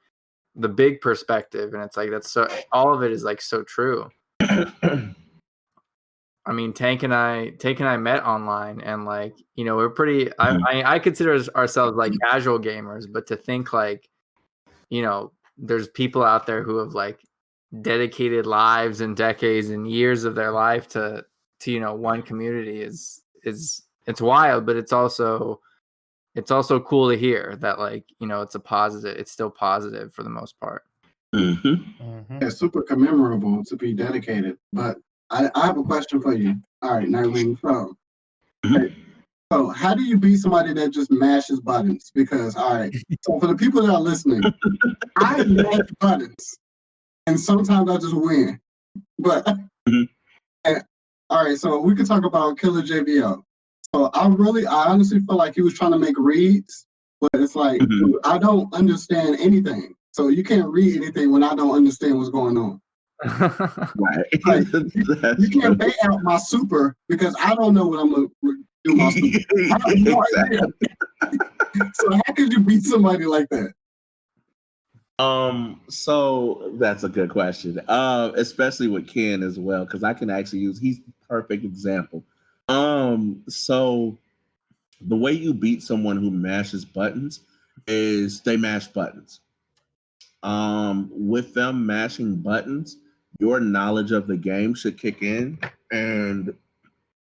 the big perspective, and it's like that's so, all of it is like so true. I mean, Tank and I met online, and like, you know, we're pretty. I consider ourselves like casual gamers, but to think like, you know, there's people out there who have like dedicated lives and decades and years of their life to you know, one community is it's wild, but it's also cool to hear that, like, you know, it's still positive for the most part. It's super commemorable to be dedicated. But I have a question for you. All right, Nightwing. So how do you beat somebody that just mashes buttons? Because, all right, so for the people that are listening, I mash buttons, and sometimes I just win. But all right, so we could talk about Killer JBL. So I honestly feel like he was trying to make reads, but it's like, dude, I don't understand anything. So you can't read anything when I don't understand what's going on. Right. Like, you can't bait out my super because I don't know what I'm going to do my super. I have no idea. So how could you beat somebody like that? So that's a good question. Especially with Ken as well, because I can actually he's the perfect example. So the way you beat someone who mashes buttons is they mash buttons. With them mashing buttons, your knowledge of the game should kick in, and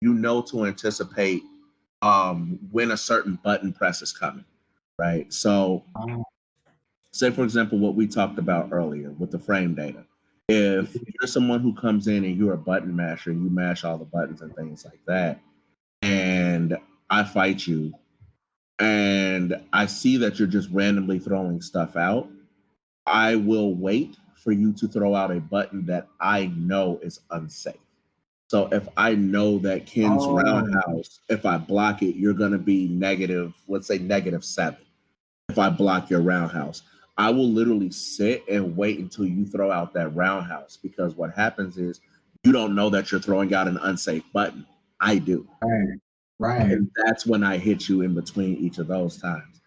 you know to anticipate when a certain button press is coming, right? So say, for example, what we talked about earlier with the frame data. If you're someone who comes in and you're a button masher and you mash all the buttons and things like that, and I fight you, and I see that you're just randomly throwing stuff out, I will wait for you to throw out a button that I know is unsafe. So if I know that Ken's roundhouse, if I block it, you're going to be negative, let's say -7. If I block your roundhouse, I will literally sit and wait until you throw out that roundhouse, because what happens is you don't know that you're throwing out an unsafe button. I do. Right. And that's when I hit you in between each of those times.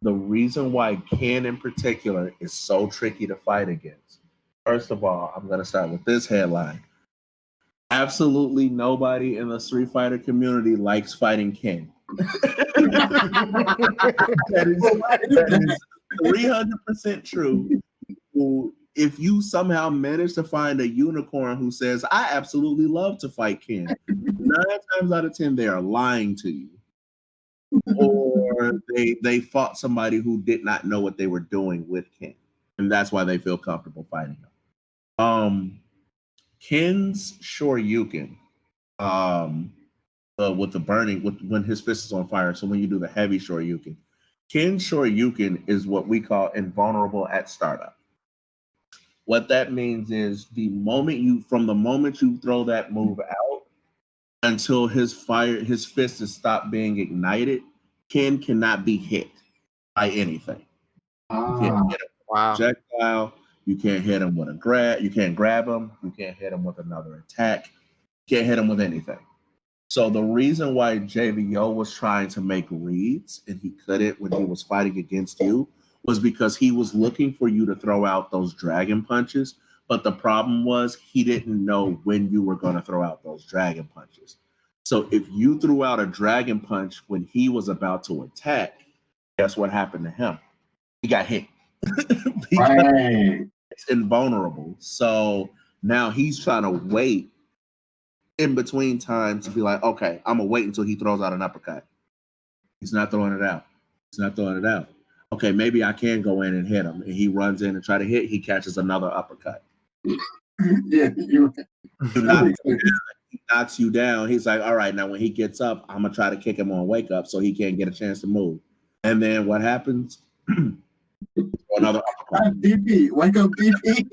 The reason why Ken in particular is so tricky to fight against. First of all, I'm going to start with this headline. Absolutely nobody in the Street Fighter community likes fighting Ken. that is 300% true. If you somehow manage to find a unicorn who says, I absolutely love to fight Ken, 9 times out of 10, they are lying to you. Or they fought somebody who did not know what they were doing with Ken. And that's why they feel comfortable fighting him. Ken's Shoryuken, with the burning, when his fist is on fire. So when you do the heavy Shoryuken, Ken's Shoryuken is what we call invulnerable at startup. What that means is from the moment you throw that move out until his fist has stopped being ignited, Ken cannot be hit by anything. You can't hit him with a projectile. You can't hit him with a grab. You can't grab him. You can't hit him with another attack. You can't hit him with anything. So the reason why JVO was trying to make reads and he couldn't when he was fighting against you was because he was looking for you to throw out those dragon punches. But the problem was he didn't know when you were going to throw out those dragon punches. So if you threw out a dragon punch when he was about to attack, guess what happened to him? He got hit. It's invulnerable. So now he's trying to wait in between times to be like, okay, I'm going to wait until he throws out an uppercut. He's not throwing it out. Okay, maybe I can go in and hit him. And he runs in and try to hit. He catches another uppercut. Yeah, he knocks you down. He's like, all right, now when he gets up, I'm going to try to kick him on wake up so he can't get a chance to move. And then what happens? another DP, wake up, DP.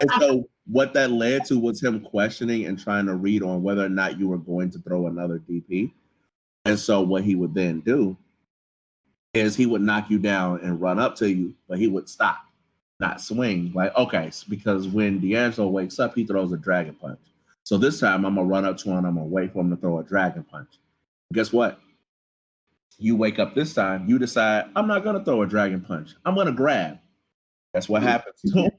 And so what that led to was him questioning and trying to read on whether or not you were going to throw another DP. And so what he would then do is he would knock you down and run up to you, but he would stop, not swing. Like, okay, because when DeAngelo wakes up, he throws a dragon punch. So this time I'm going to run up to him, I'm going to wait for him to throw a dragon punch. Guess what? You wake up this time, you decide, I'm not going to throw a dragon punch. I'm going to grab. That's what happens to him.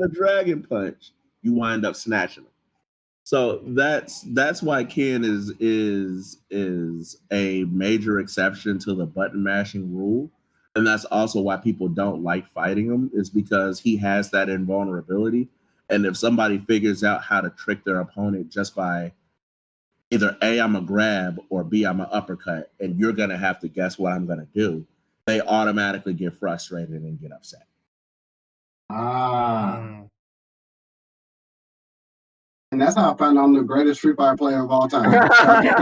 A dragon punch, you wind up snatching him. So that's why Ken is a major exception to the button mashing rule. And that's also why people don't like fighting him, is because he has that invulnerability. And if somebody figures out how to trick their opponent just by either A, I'm a grab, or B, I'm an uppercut, and you're going to have to guess what I'm going to do, they automatically get frustrated and get upset. And that's how I found I'm the greatest Street Fighter player of all time. I mean,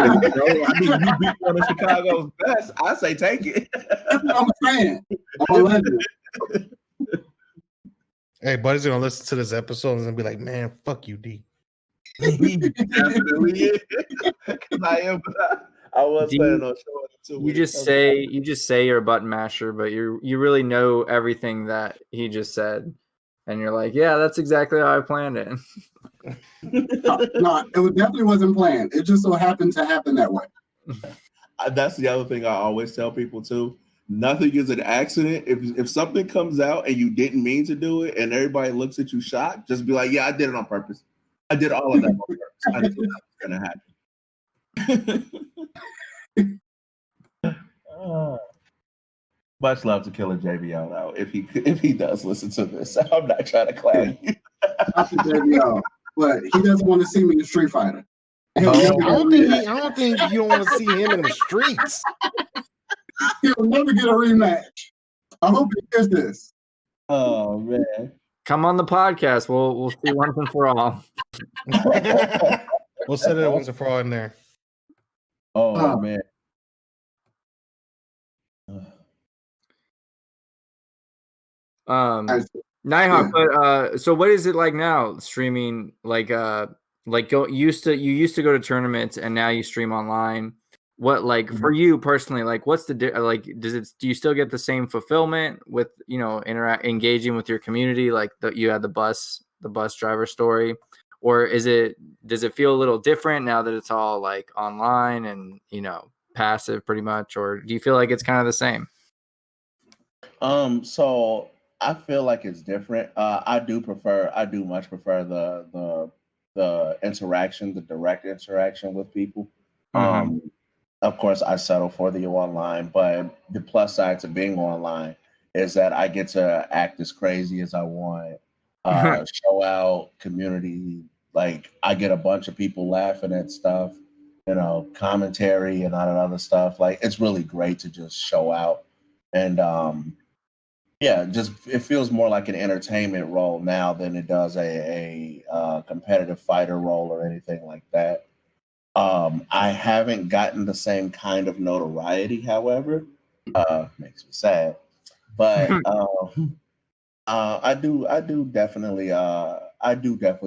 you beat one of Chicago's best. I say take it. That's what I'm saying. I'm a legend. Hey, buddy's gonna listen to this episode and be like, "Man, fuck you, D." He definitely is. I was planning on showing it too. You just say you're a button masher, but you really know everything that he just said, and you're like, yeah, that's exactly how I planned it. No, it definitely wasn't planned. It just so happened to happen that way. That's the other thing I always tell people too. Nothing is an accident. If something comes out and you didn't mean to do it, and everybody looks at you shocked, just be like, "Yeah, I did it on purpose. I did all of that on purpose. I knew that was going to happen." Much love to Killer JBL though. If he does listen to this, I'm not trying to clown you. Not to JBL, but he doesn't want to see me in Street Fighter. I don't think you don't want to see him in the streets. He'll never get a rematch. I hope he hears this. Oh man. Come on the podcast. We'll see once and for all. We'll set it once and for all in there. Oh man. Nighthawk, but so what is it like now streaming? You used to go to tournaments and now you stream online. What, like, for you personally, like, what's the do you still get the same fulfillment with, engaging with your community, like you had the bus driver story, or does it feel a little different now that it's all like online and passive pretty much, or do you feel like it's kind of the same? So I feel like it's different. I do much prefer the interaction, the direct interaction with people. Of course, I settle for the online, but the plus side to being online is that I get to act as crazy as I want, show out community. Like, I get a bunch of people laughing at stuff, commentary and all that other stuff. Like, it's really great to just show out. And just it feels more like an entertainment role now than it does a competitive fighter role or anything like that. I haven't gotten the same kind of notoriety, however, makes me sad, but I do definitely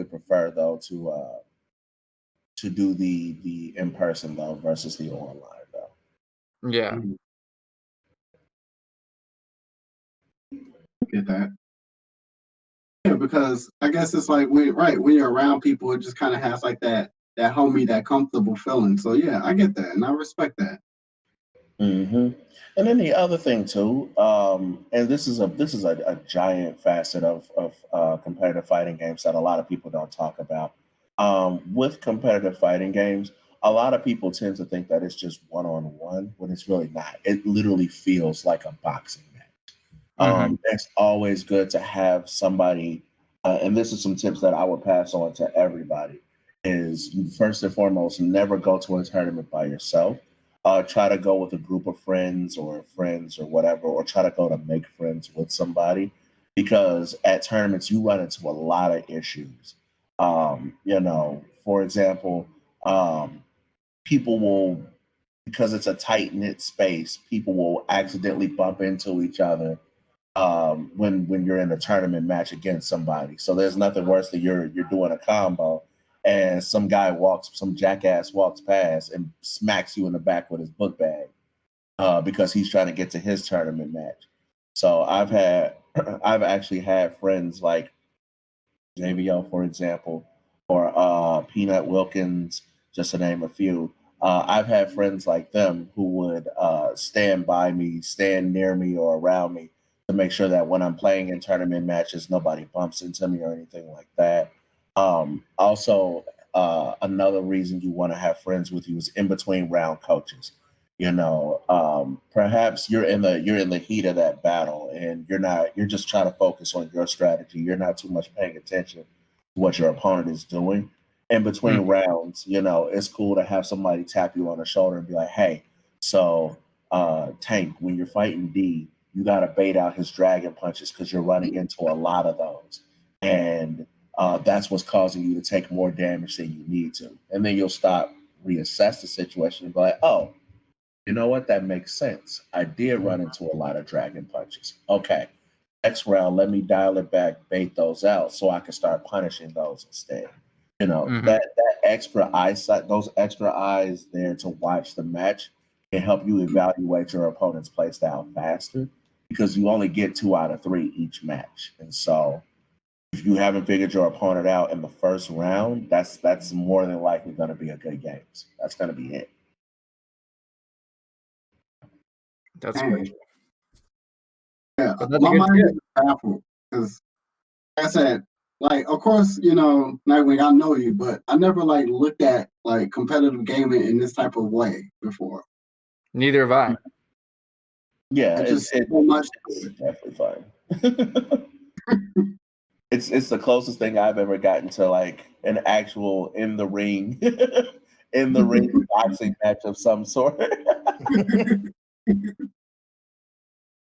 prefer though to do the in person though versus the online though. Yeah. Get that. Yeah, because I guess it's like when you're around people, it just kind of has like that homie, that comfortable feeling. So yeah, I get that and I respect that. And then the other thing too, and this is a giant facet of competitive fighting games that a lot of people don't talk about. With competitive fighting games, a lot of people tend to think that it's just one-on-one when it's really not. It literally feels like a boxing match. It's always good to have somebody, and this is some tips that I would pass on to everybody, is first and foremost, never go to a tournament by yourself. Try to go with a group of friends or whatever, or try to go to make friends with somebody, because at tournaments you run into a lot of issues. For example, people will because it's a tight knit space, people will accidentally bump into each other when you're in a tournament match against somebody. So there's nothing worse than you're doing a combo and some jackass walks past and smacks you in the back with his book bag because he's trying to get to his tournament match. So I've actually had friends like JVO, for example, or Peanut Wilkins, just to name a few. I've had friends like them who would stand by me, stand near me, or around me to make sure that when I'm playing in tournament matches, nobody bumps into me or anything like that. Also, another reason you want to have friends with you is in between round coaches. Perhaps you're in the heat of that battle, and you're just trying to focus on your strategy. You're not too much paying attention to what your opponent is doing. In between rounds, it's cool to have somebody tap you on the shoulder and be like, "Hey, so Tank, when you're fighting D, you got to bait out his dragon punches because you're running into a lot of those, and that's what's causing you to take more damage than you need to." And then you'll stop, reassess the situation, and be like, "Oh, you know what? That makes sense. I did run into a lot of dragon punches. Okay, next round, let me dial it back, bait those out so I can start punishing those instead." That extra eyesight, those extra eyes there to watch the match can help you evaluate your opponent's play style faster because you only get 2 out of 3 each match. And so if you haven't figured your opponent out in the first round, that's more than likely going to be a good game. That's going to be it. That's great. Yeah, my mind is baffled because, like I said, of course, Nightwing, I know you, but I never looked at competitive gaming in this type of way before. Neither have I. Yeah, it's so much. It's definitely fun. It's the closest thing I've ever gotten to an actual in the ring boxing match of some sort.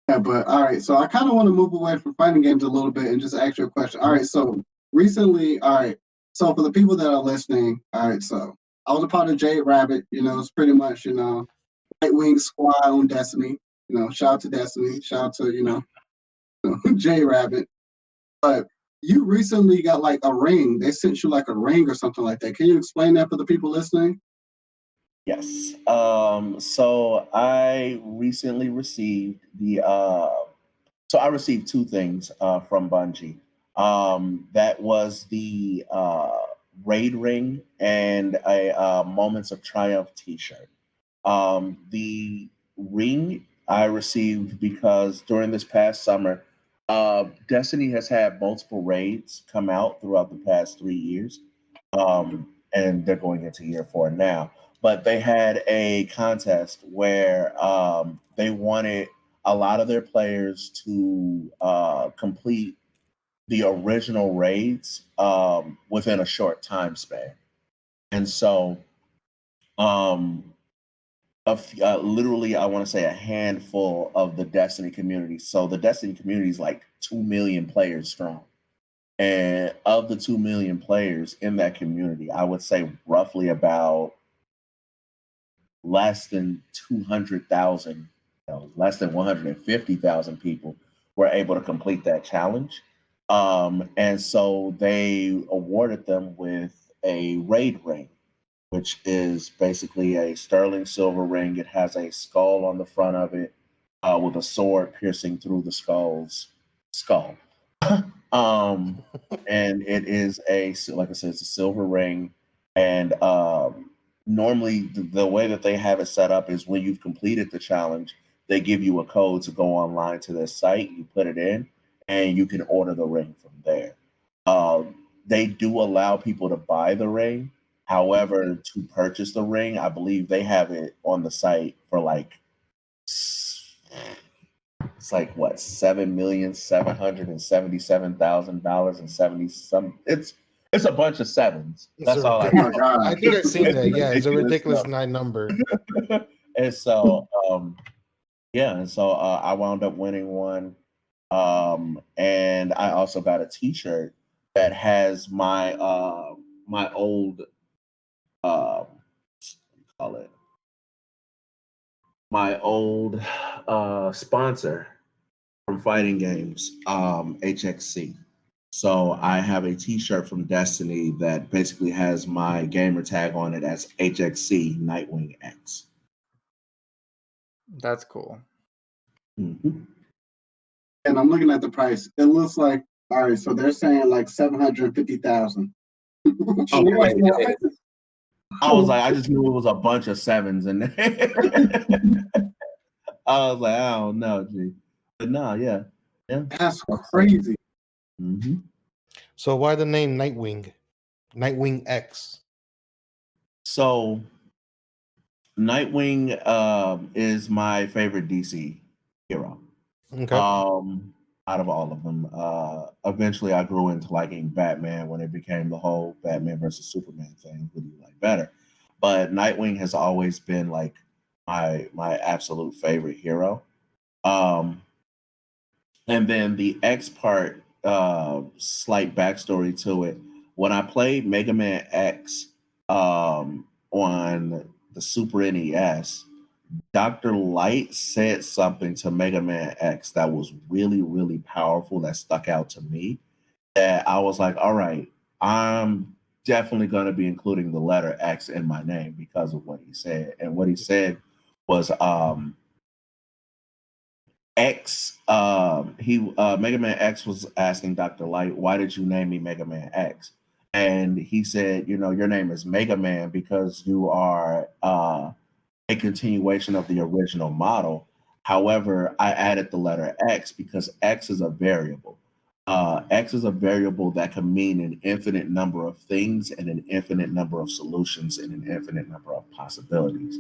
Yeah, but all right, so I kind of want to move away from fighting games a little bit and just ask you a question. All right, so recently, so for the people that are listening, all right, so I was a part of Jade Rabbit, it's pretty much, Nightwing squad on Destiny, shout out to Destiny, shout out to, Jade Rabbit. But you recently got a ring. They sent you a ring or something like that. Can you explain that for the people listening? Yes. So I recently received I received 2 things from Bungie. That was the Raid Ring and a Moments of Triumph T-shirt. The ring I received because during this past summer, Destiny has had multiple raids come out throughout the past 3 years, and they're going into year 4 now. But they had a contest where they wanted a lot of their players to complete the original raids within a short time span. And so literally, I want to say a handful of the Destiny community. So the Destiny community is 2 million players strong. And of the 2 million players in that community, I would say roughly about less than 200,000, less than 150,000 people were able to complete that challenge. And so they awarded them with a raid ring, which is basically a sterling silver ring. It has a skull on the front of it with a sword piercing through the skull. And it is like I said, it's a silver ring. And normally the way that they have it set up is when you've completed the challenge, they give you a code to go online to their site, you put it in, and you can order the ring from there. They do allow people to buy the ring. However, to purchase the ring, I believe they have it on the site for it's what, $7,777,000 and 70 some. It's a bunch of sevens. That's all I know. I think I've seen that. Yeah, it's a ridiculous number. And so I wound up winning one. And I also got a T-shirt that has my my old call it my old sponsor from fighting games, HXC. So I have a T-shirt from Destiny that basically has my gamer tag on it as HXC Nightwing X. That's cool. Mm-hmm. And I'm looking at the price. It looks like, all right, so they're saying like 750,000. Okay. I was like, I just knew it was a bunch of sevens, and I was like, I don't know, G. But no, yeah. That's crazy. Mm-hmm. So why the name Nightwing? Nightwing X. So Nightwing is my favorite DC hero. Okay. Out of all of them. Eventually I grew into liking Batman when it became the whole Batman versus Superman thing. Who do you like better? But Nightwing has always been like my absolute favorite hero. And then the X part, slight backstory to it. When I played Mega Man X on the Super NES, Dr. Light said something to Mega Man X that was really, really powerful that stuck out to me. That I was like, all right, I'm definitely going to be including the letter X in my name because of what he said. And what he said was X, Mega Man X was asking Dr. Light, why did you name me Mega Man X? And he said, your name is Mega Man because you are a continuation of the original model. However, I added the letter X because X is a variable. X is a variable that can mean an infinite number of things and an infinite number of solutions and an infinite number of possibilities.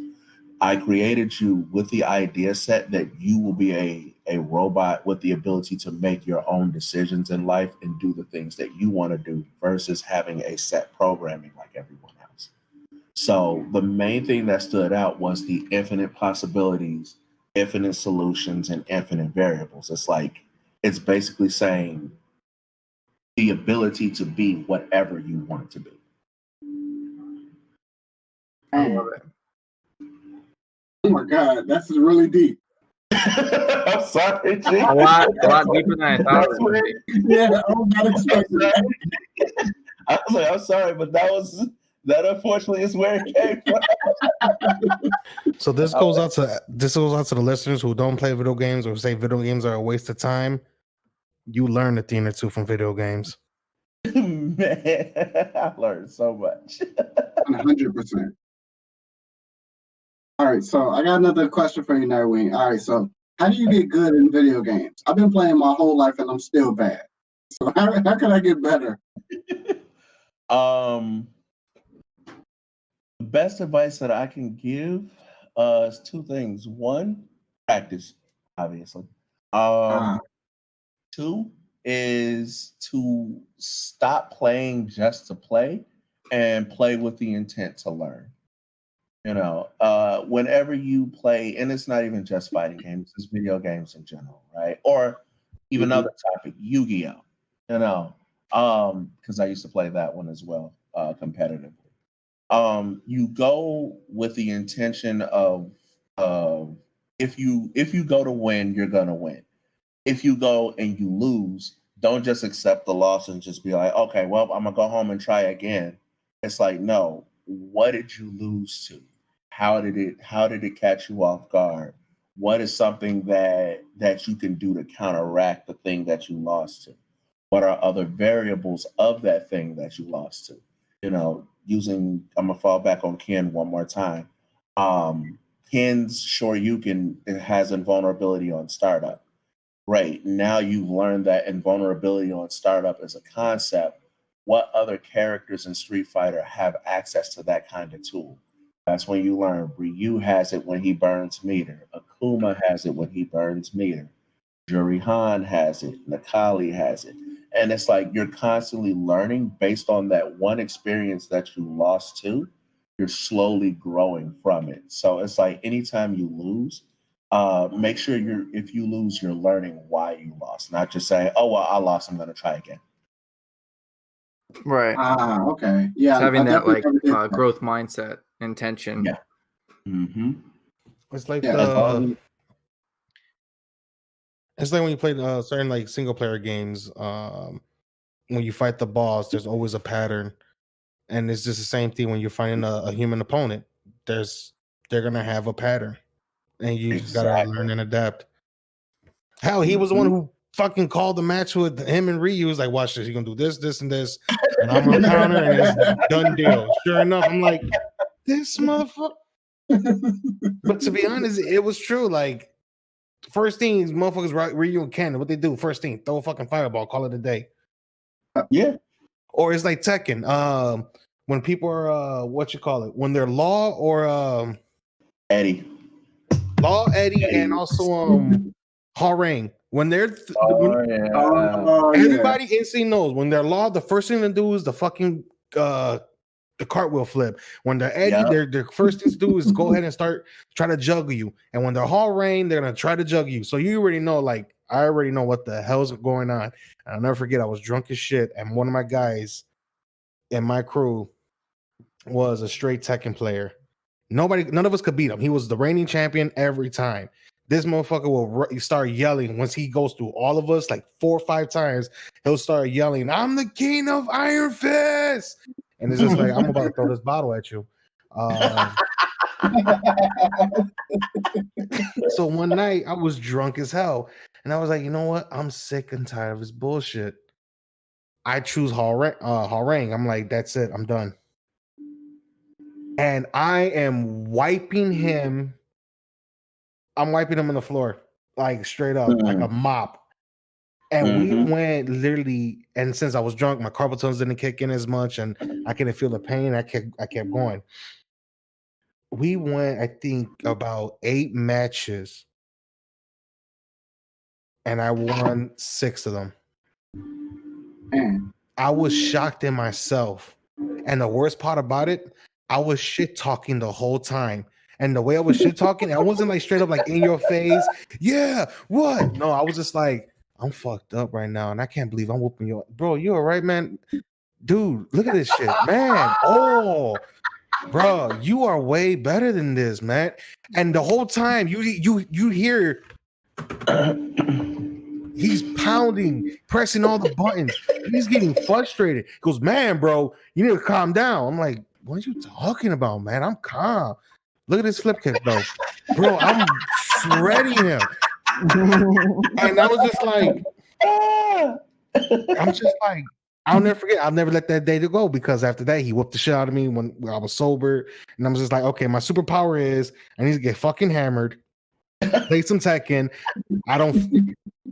I created you with the idea set that you will be a robot with the ability to make your own decisions in life and do the things that you want to do versus having a set programming like everyone else. So the main thing that stood out was the infinite possibilities, infinite solutions, and infinite variables. It's basically saying the ability to be whatever you want to be. I love it. Oh my God, that's really deep. I'm sorry, G. A lot deeper than I thought it was going to be. Yeah, I was not expecting that. I was like, I'm sorry, but that unfortunately is where it came from. So this goes out to the listeners who don't play video games or say video games are a waste of time. You learn a thing or two from video games. Man, I learned so much. 100%. All right, so I got another question for you, Nightwing. All right, so how do you get good in video games? I've been playing my whole life and I'm still bad. So how can I get better? The best advice that I can give is two things. One, practice, obviously. Two is to stop playing just to play and play with the intent to learn. Whenever you play, and it's not even just fighting games, it's video games in general, right? Or even other topic, Yu-Gi-Oh, because I used to play that one as well, competitively. You go with the intention of if you go to win, you're gonna win. If you go and you lose, don't just accept the loss and just be like, okay, well, I'm gonna go home and try again. It's like, no, what did you lose to? How did it catch you off guard? What is something that you can do to counteract the thing that you lost to? What are other variables of that thing that you lost to? I'm gonna fall back on Ken one more time. Ken's Shoryuken has invulnerability on startup. Great. Now you've learned that invulnerability on startup is a concept. What other characters in Street Fighter have access to that kind of tool? That's when you learn. Ryu has it when he burns meter. Akuma has it when he burns meter. Jurihan has it. Nakali has it. And it's like you're constantly learning based on that one experience that you lost to. You're slowly growing from it. So it's like anytime you lose, make sure if you lose, you're learning why you lost, not just saying, oh, well, I lost, I'm going to try again. Right. Okay. Yeah. It's having that growth mindset, intention. Yeah. Mm-hmm. It's like Yeah, it's like when you play certain like single player games. When you fight the boss, there's always a pattern, and it's just the same thing when you're fighting a human opponent. They're gonna have a pattern, and you just gotta learn and adapt. Hell, he was the one who fucking called the match with him and Ryu. He was like, "Watch this. You're gonna do this, this, and this, and I'm gonna counter, and it's done deal." Sure enough, I'm like, "This motherfucker." But to be honest, it was true. Like, first thing is motherfuckers Ryu and Ken. What they do? First thing, throw a fucking fireball. Call it a day. Yeah. Or it's like Tekken. When people are what you call it? When they're Law or Eddie, and also Harang. When they're everybody instantly knows when they're Law, the first thing to do is the fucking the cartwheel flip. When they're Eddie, their first thing to do is go ahead and try to juggle you. And when they're Harang, they're gonna try to juggle you. So you already know, like, I already know what the hell's going on. And I'll never forget, I was drunk as shit, and one of my guys in my crew was a straight Tekken player. None of us could beat him. He was the reigning champion every time. This motherfucker will start yelling once he goes through all of us like 4 or 5 times. He'll start yelling, "I'm the king of Iron Fist," and it's just like, I'm about to throw this bottle at you. So one night I was drunk as hell, and I was like, you know what? I'm sick and tired of this bullshit. I choose Harang. I'm like, that's it. I'm done. And I am wiping him. I'm wiping him on the floor, like straight up, like a mop. And we went literally, and since I was drunk, my carpal tunnels didn't kick in as much, and I couldn't feel the pain. I kept going. We went, I think, about 8 matches, and I won 6 of them. I was shocked in myself. And the worst part about it, I was shit talking the whole time. And the way I was shit talking, I wasn't like straight up like in your face. Yeah, what? No, I was just like, I'm fucked up right now, and I can't believe I'm whooping you. Bro, you all right, man? Dude, look at this shit, man. Oh, bro, you are way better than this, man. And the whole time you hear he's pounding, pressing all the buttons. He's getting frustrated. He goes, man, bro, you need to calm down. I'm like, what are you talking about, man? I'm calm. Look at this flip kick, though. Bro, I'm shredding him. And I was just like, I'll never forget. I'll never let that day to go, because after that, he whooped the shit out of me when I was sober. And I was just like, okay, my superpower is I need to get fucking hammered, play some Tekken.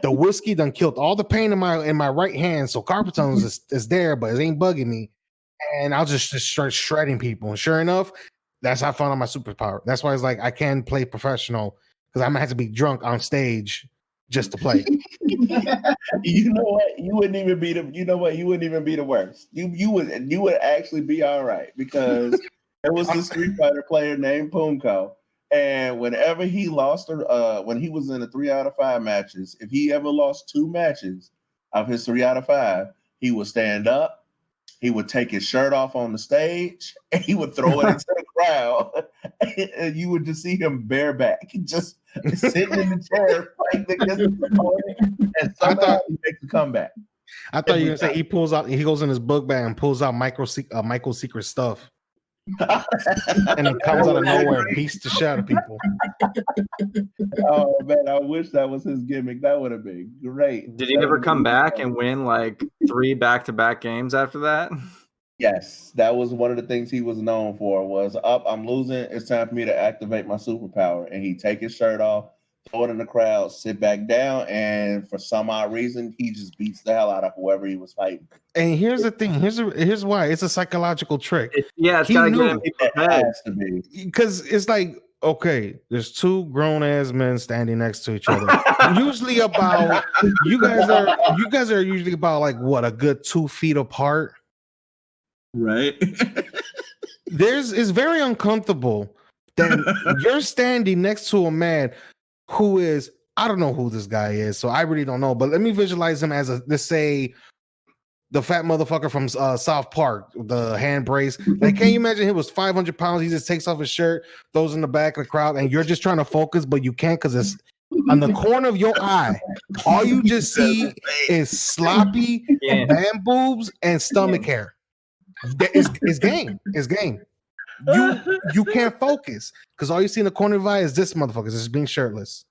The whiskey done killed all the pain in my right hand. So carpal tunnels is there, but it ain't bugging me. And I'll just start shredding people. And sure enough, that's how I found out my superpower. That's why it's like I can play professional, because I'm gonna have to be drunk on stage just to play. You know what? You wouldn't even be the. You know what? You wouldn't even be the worst. You would actually be all right, because there was a Street Fighter player named Punko, and whenever he lost, when he was in the 3 out of 5 matches, if he ever lost 2 matches of his 3 out of 5, he would stand up. He would take his shirt off on the stage, and he would throw it into the crowd, and you would just see him bareback, just sitting in the chair fighting against the opponent, and somehow he makes a comeback. I thought you were gonna say he goes in his book bag and pulls out Michael's secret stuff, and it comes out of nowhere and beats the shit out of people. Oh man, I wish that was his gimmick. That would have been great. Did he ever come back and win like 3 back-to-back games after that? Yes, that was one of the things he was known for. Was up, I'm losing. It's time for me to activate my superpower, and he'd take his shirt off, throw it in the crowd, sit back down, and for some odd reason, he just beats the hell out of whoever he was fighting. And here's the thing. Here's why. It's a psychological trick. It's gotta get in people's heads. Because it's like, okay, there's 2 grown-ass men standing next to each other. Usually about you guys are usually about like what, a good 2 feet apart. Right. It's very uncomfortable that you're standing next to a man who is, I don't know who this guy is, so I really don't know, but let me visualize him as let's say the fat motherfucker from South Park, the hand brace. Like, can you imagine he was 500 pounds? He just takes off his shirt, throws in the back of the crowd, and you're just trying to focus, but you can't because it's on the corner of your eye. All you just see is sloppy man boobs and stomach hair. It's game. It's game. You can't focus because all you see in the corner of your eye is this motherfucker just being shirtless.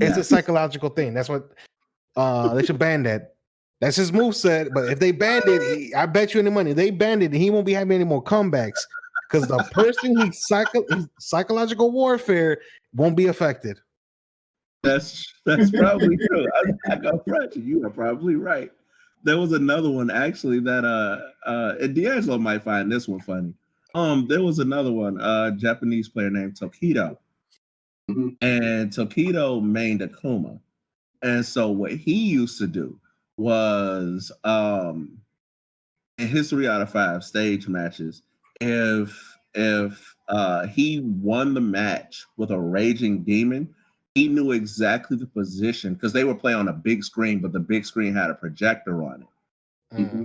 It's a psychological thing. That's what they should ban that. That's his moveset. But if they banned it, I bet you any money. They banned it, he won't be having any more comebacks because the person he's psychological warfare won't be affected. That's probably true. I go front you. You are probably right. There was another one actually that and DeAngelo might find this one funny. There was another one, Japanese player named Tokido. Mm-hmm. And Tokido mained Akuma. And so what he used to do was in his 3 out of 5 stage matches, if he won the match with a raging demon, he knew exactly the position because they were playing on a big screen, but the big screen had a projector on it. Mm-hmm.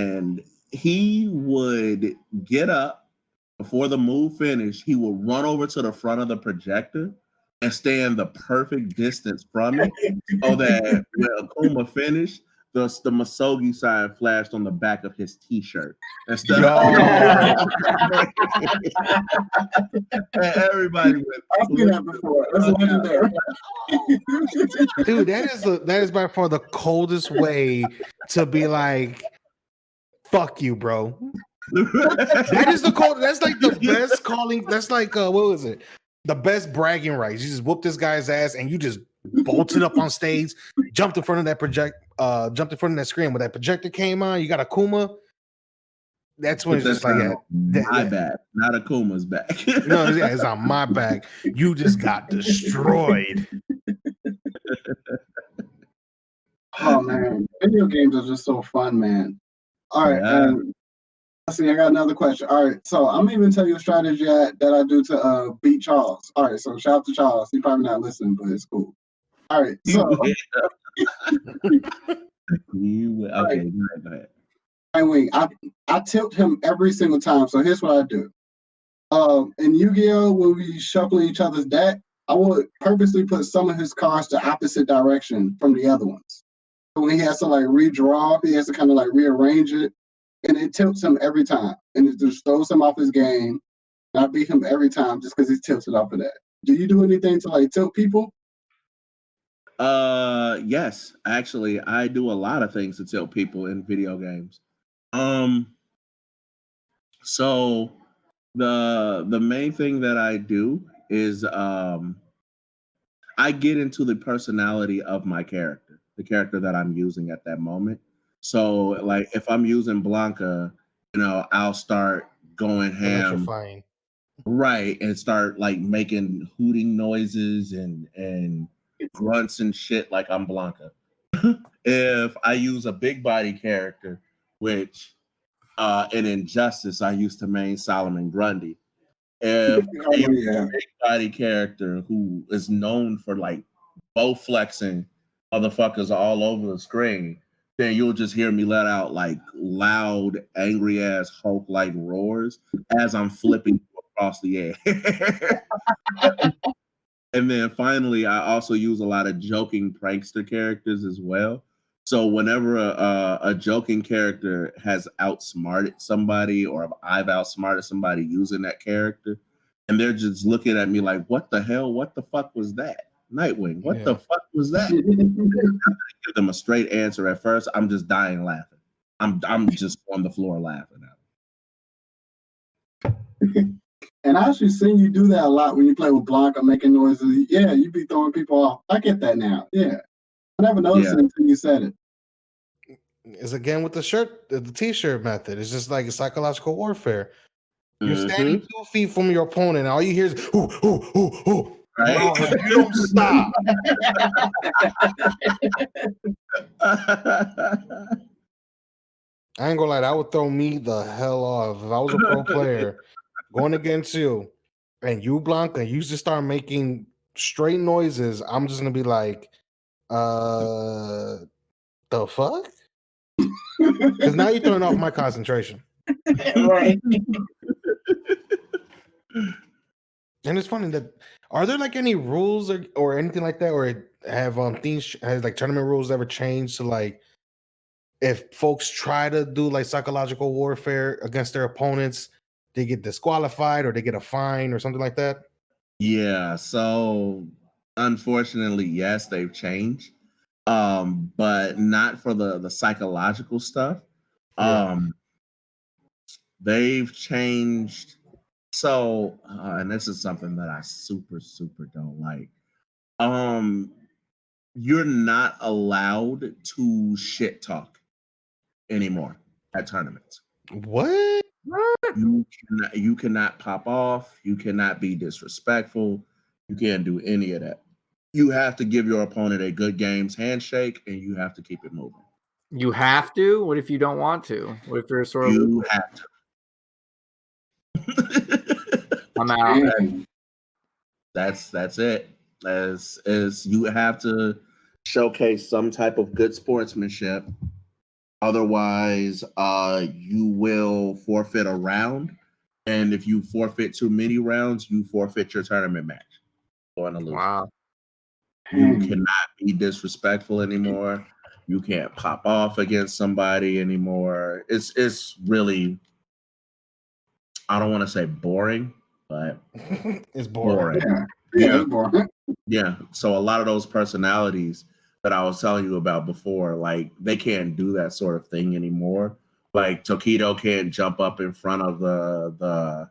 And he would get up before the move finished. He would run over to the front of the projector and stand the perfect distance from it so that when Akuma finished, the Masogi sign flashed on the back of his t-shirt. Instead of everybody went. I've seen that before. That's legendary. Dude, that is by far the coldest way to be like, fuck you, bro. That is the cold. That's like the best calling. That's like what was it? The best bragging rights. You just whoop this guy's ass and you just bolted up on stage, jumped in front of that jumped in front of that screen. When that projector came on, you got Akuma. That's when it's just like, my back, not Akuma's back. No, it's on my back. You just got destroyed. Oh man, video games are just so fun, man. All right, let's see. I got another question. All right, so I'm even tell you a strategy that I do to beat Charles. All right, so shout out to Charles. He's probably not listening, but it's cool. All right, so okay, go ahead. Nightwing, I tilt him every single time. So here's what I do. In Yu-Gi-Oh, when we shuffling each other's deck, I would purposely put some of his cards the opposite direction from the other ones. So when he has to like redraw, he has to kind of like rearrange it, and it tilts him every time, and it just throws him off his game. And I beat him every time just because he's tilted off of that. Do you do anything to like tilt people? Yes, actually, I do a lot of things to tilt people in video games. So the main thing that I do is I get into the personality of my character, the character that I'm using at that moment. So like if I'm using Blanca, I'll start going ham. Right, and start like making hooting noises and grunts and shit like I'm Blanca. If I use a big body character, which in Injustice I used to main Solomon Grundy. If I use a big body character who is known for like bow flexing motherfuckers all over the screen, then you'll just hear me let out like loud, angry ass Hulk like roars as I'm flipping across the air. And then finally, I also use a lot of joking prankster characters as well. So whenever a joking character has outsmarted somebody, or if I've outsmarted somebody using that character, and they're just looking at me like, what the hell? What the fuck was that? Nightwing, what the fuck was that? I give them a straight answer at first. I'm just dying laughing. I'm just on the floor laughing at them. And I actually seen you do that a lot when you play with Blanca, making noises. Yeah, you be throwing people off. I get that now. Yeah. I never noticed it until you said it. It's again with the t-shirt method. It's just like a psychological warfare. You're standing 2 feet from your opponent, and all you hear is ooh, ooh, ooh, ooh. Right? Wow, you don't stop. I ain't gonna lie, that would throw me the hell off. If I was a pro player going against you and you, Blanca, you just start making straight noises, I'm just gonna be like, the fuck? Because now you're throwing off my concentration. Right. And it's funny that are there like any rules or anything like that, or have things has like tournament rules ever changed to like if folks try to do like psychological warfare against their opponents, they get disqualified or they get a fine or something like that? Yeah, so unfortunately, yes, they've changed. But not for the psychological stuff. They've changed. So, and this is something that I super don't like. You're not allowed to shit talk anymore at tournaments. What? You cannot pop off. You cannot be disrespectful. You can't do any of that. You have to give your opponent a good games handshake, and you have to keep it moving. You have to? What if you don't want to? What if you're sort of... You have to. I'm out. That's it. As you have to showcase some type of good sportsmanship. Otherwise, you will forfeit a round. And if you forfeit too many rounds, you forfeit your tournament match. Wow. You cannot be disrespectful anymore. You can't pop off against somebody anymore. It's really, I don't want to say boring, but it's boring. Yeah, it's boring. Yeah. So a lot of those personalities that I was telling you about before, like they can't do that sort of thing anymore. Like Tokido can't jump up in front of the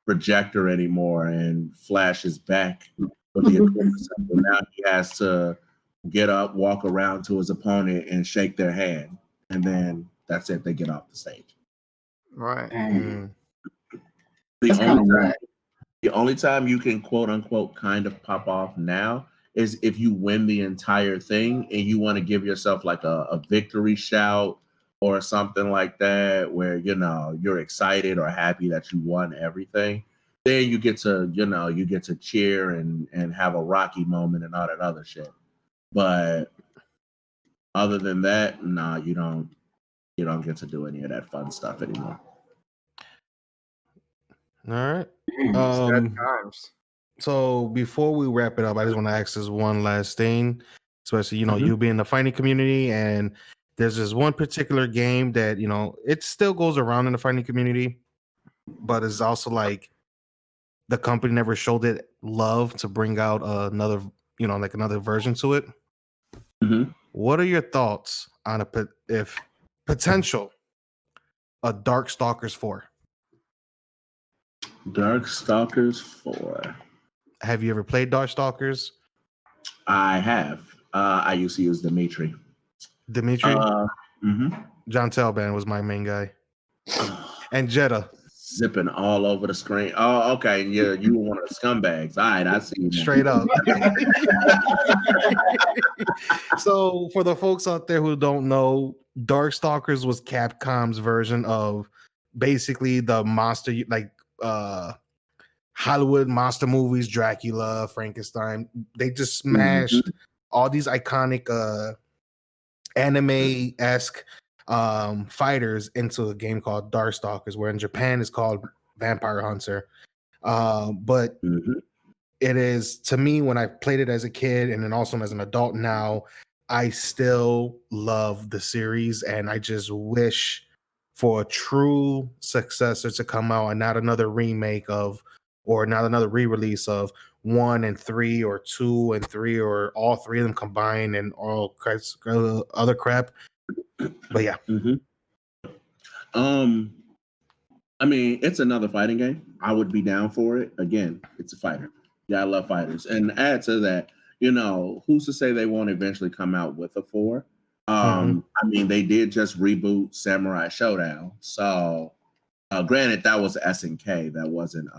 projector anymore and flash his back with the now he has to get up, walk around to his opponent and shake their hand. And then that's it. They get off the stage. Right. The only time you can quote unquote kind of pop off now is if you win the entire thing and you want to give yourself like a victory shout or something like that, where you're excited or happy that you won everything. Then you get to cheer and have a Rocky moment and all that other shit. But other than that, nah, you don't get to do any of that fun stuff anymore. All right. Times. So before we wrap it up, I just want to ask this one last thing, especially you being in the fighting community, and there's this one particular game that it still goes around in the fighting community, but it's also like the company never showed it love to bring out another version to it. What are your thoughts on if potential a Darkstalkers 4? Darkstalkers 4. Have you ever played Darkstalkers? I have. I used to use Dimitri. John Talban was my main guy. And Jetta. Zipping all over the screen. Oh, okay. Yeah, you were one of the scumbags. All right, I see you. Straight up. So for the folks out there who don't know, Darkstalkers was Capcom's version of basically the monster, like Hollywood monster movies, Dracula, Frankenstein. They just smashed all these iconic anime-esque fighters into a game called Darkstalkers, where in Japan it's called Vampire Hunter. But it is, to me, when I played it as a kid and then also as an adult now, I still love the series, and I just wish for a true successor to come out and not another remake of, or not another re-release of 1 and 3 or 2 and 3 or all three of them combined and all other crap. But yeah. I mean, it's another fighting game. I would be down for it. Again, it's a fighter. Yeah, I love fighters. And add to that, who's to say they won't eventually come out with a 4? I mean, they did just reboot Samurai Showdown. So granted, that was SNK. That wasn't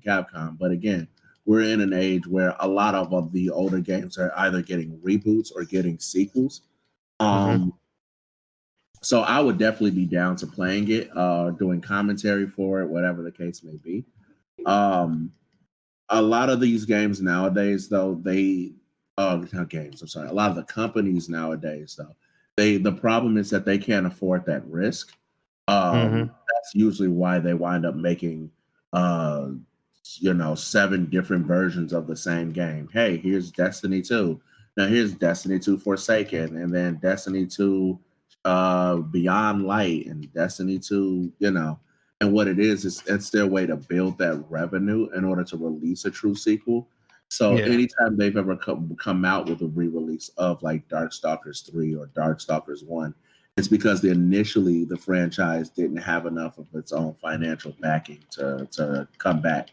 Capcom. But again, we're in an age where a lot of the older games are either getting reboots or getting sequels. So I would definitely be down to playing it, doing commentary for it, whatever the case may be. A lot of these games nowadays, though, a lot of the companies nowadays, though, the problem is that they can't afford that risk. That's usually why they wind up making 7 different versions of the same game. Hey, here's Destiny 2. Now here's Destiny 2 Forsaken, and then Destiny 2 Beyond Light, and Destiny 2, and what it is it's their way to build that revenue in order to release a true sequel. So anytime they've ever come out with a re-release of like Darkstalkers 3 or Darkstalkers 1, it's because initially the franchise didn't have enough of its own financial backing to come back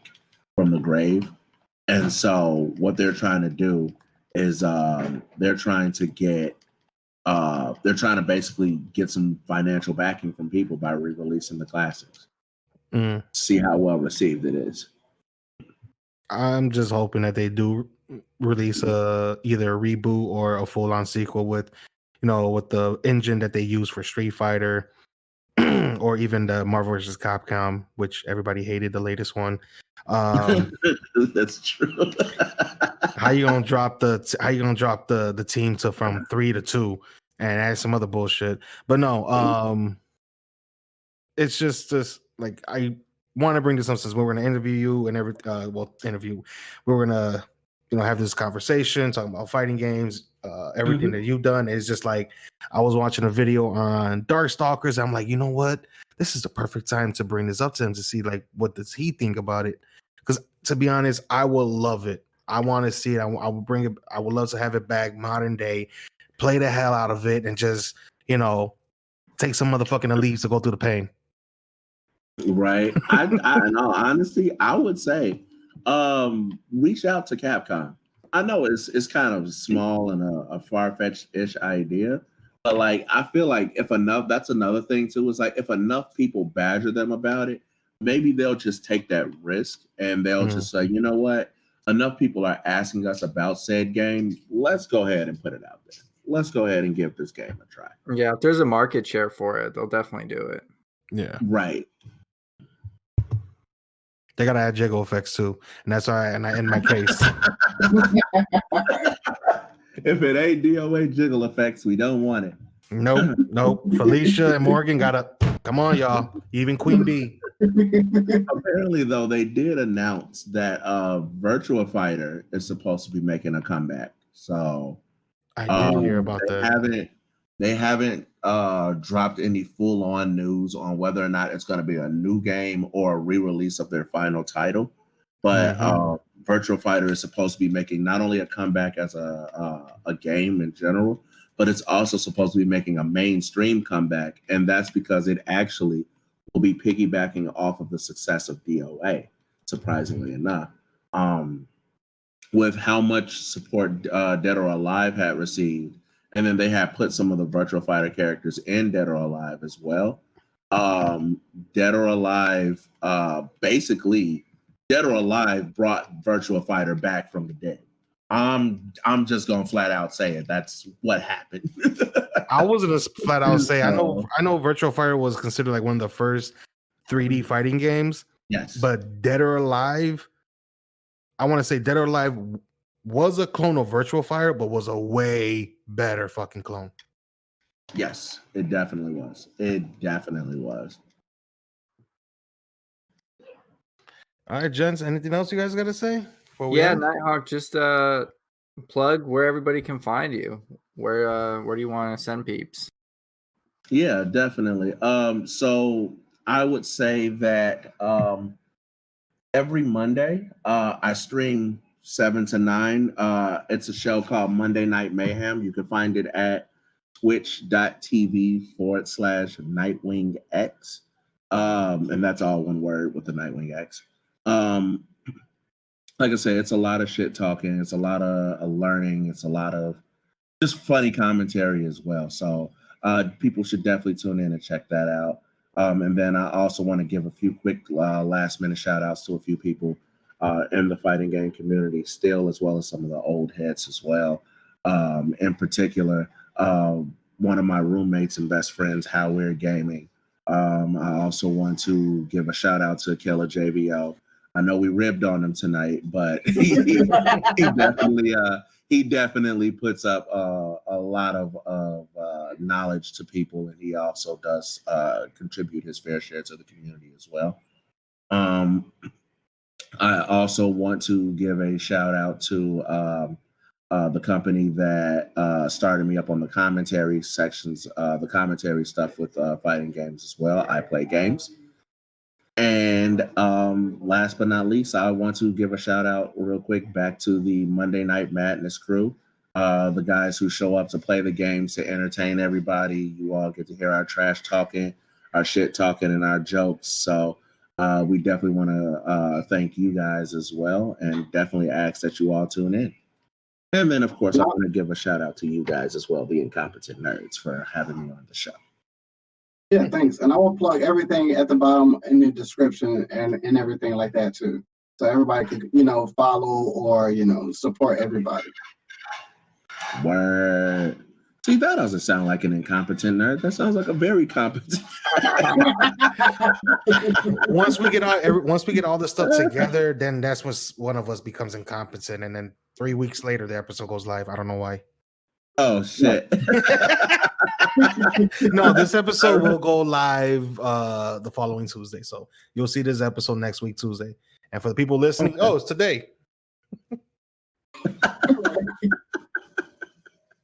from the grave. And so what they're trying to do is they're trying to basically get some financial backing from people by re-releasing the classics. See how well received it is. I'm just hoping that they do release either a reboot or a full-on sequel with the engine that they use for Street Fighter, or even the Marvel vs. Capcom, which everybody hated the latest one. That's true. How you gonna drop the team from 3 to 2 and add some other bullshit? But no, it's just this, like, I want to bring this up since we're going to interview you and we're going to have this conversation talking about fighting games, everything that you've done. Is just like, I was watching a video on Darkstalkers. I'm like, you know what, this is the perfect time to bring this up to him to see like what does he think about it, because to be honest, I will love it. I want to see it. I will bring it. I would love to have it back modern day, play the hell out of it, and just take some motherfucking elites to go through the pain. Right. I in all honesty, I would say reach out to Capcom. I know it's kind of small and a far-fetched-ish idea, but like I feel like that's another thing too, is like if enough people badger them about it, maybe they'll just take that risk and they'll just say, you know what? Enough people are asking us about said game. Let's go ahead and put it out there. Let's go ahead and give this game a try. Yeah, if there's a market share for it, they'll definitely do it. Yeah. Right. They gotta add jiggle effects too, and that's all right. And I end my case. If it ain't DOA jiggle effects, we don't want it. Nope. Felicia and Morgan gotta come on, y'all. Even Queen Bee. Apparently, though, they did announce that Virtua Fighter is supposed to be making a comeback. So I did hear about that. They haven't dropped any full-on news on whether or not it's going to be a new game or a re-release of their final title. But Virtua Fighter is supposed to be making not only a comeback as a game in general, but it's also supposed to be making a mainstream comeback. And that's because it actually will be piggybacking off of the success of DOA, surprisingly enough. With how much support Dead or Alive had received, and then they had put some of the Virtua Fighter characters in Dead or Alive as well. Dead or Alive, basically, Dead or Alive brought Virtua Fighter back from the dead. I'm just gonna flat out say it. That's what happened. I wasn't a flat out say. I know Virtua Fighter was considered like one of the first 3D fighting games. Yes, but Dead or Alive, I want to say Dead or Alive was a clone of Virtua Fighter, but was a way better fucking clone. Yes, it definitely was. It definitely was. All right, gents. Anything else you guys got to say? Yeah, Nighthawk, just plug where everybody can find you. Where do you want to send peeps? Yeah, definitely. So I would say that every Monday I stream 7 to 9. It's a show called Monday Night Mayhem. You can find it at twitch.tv/Nightwing X. And that's all one word with the Nightwing X. Like I said, it's a lot of shit talking. It's a lot of learning. It's a lot of just funny commentary as well. So people should definitely tune in and check that out. And then I also want to give a few quick last minute shout outs to a few people in the fighting game community still, as well as some of the old heads as well. In particular, one of my roommates and best friends, How We're Gaming. I also want to give a shout out to Killer JVO. I know we ribbed on him tonight, but he definitely puts up a lot of knowledge to people, and he also does contribute his fair share to the community as well. I also want to give a shout out to the company that started me up on the commentary sections, the commentary stuff with fighting games as well. I Play Games. And last but not least, I want to give a shout out real quick back to the Monday Night Madness crew, the guys who show up to play the games to entertain everybody. You all get to hear our trash talking, our shit talking, and our jokes. So we definitely want to thank you guys as well, and definitely ask that you all tune in. And then, of course, I want to give a shout out to you guys as well, the Incompetent Nerds, for having me on the show. Yeah, thanks. And I will plug everything at the bottom in the description and everything like that too. So everybody can, follow or, support everybody. Word. See, that doesn't sound like an incompetent nerd. That sounds like a very competent. Once we get all the stuff together, then that's when one of us becomes incompetent, and then 3 weeks later the episode goes live. I don't know why. Oh shit. No, this episode will go live the following Tuesday. So you'll see this episode next week, Tuesday. And for the people listening, it's today.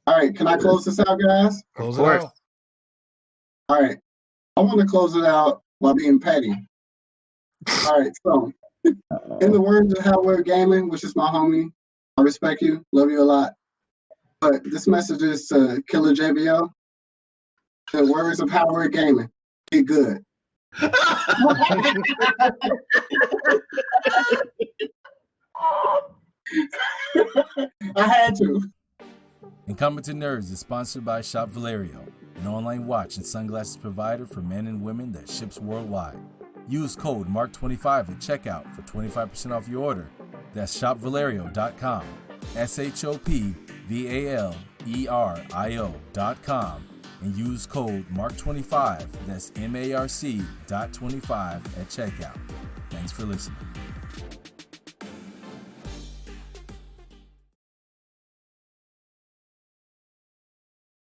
All right, can I close this out, guys? Close it out. All right. I want to close it out while being petty. All right, so in the words of Hellware Gaming, which is my homie, I respect you, love you a lot. But this message is to Killer JBL. The words of Hellware Gaming, get good. I had to. Incompetent Nerds is sponsored by Shop Valerio, an online watch and sunglasses provider for men and women that ships worldwide. Use code MARC25 at checkout for 25% off your order. That's shopvalerio.com, ShopValerio.com, and use code MARC25, that's MARC.25 at checkout. Thanks for listening.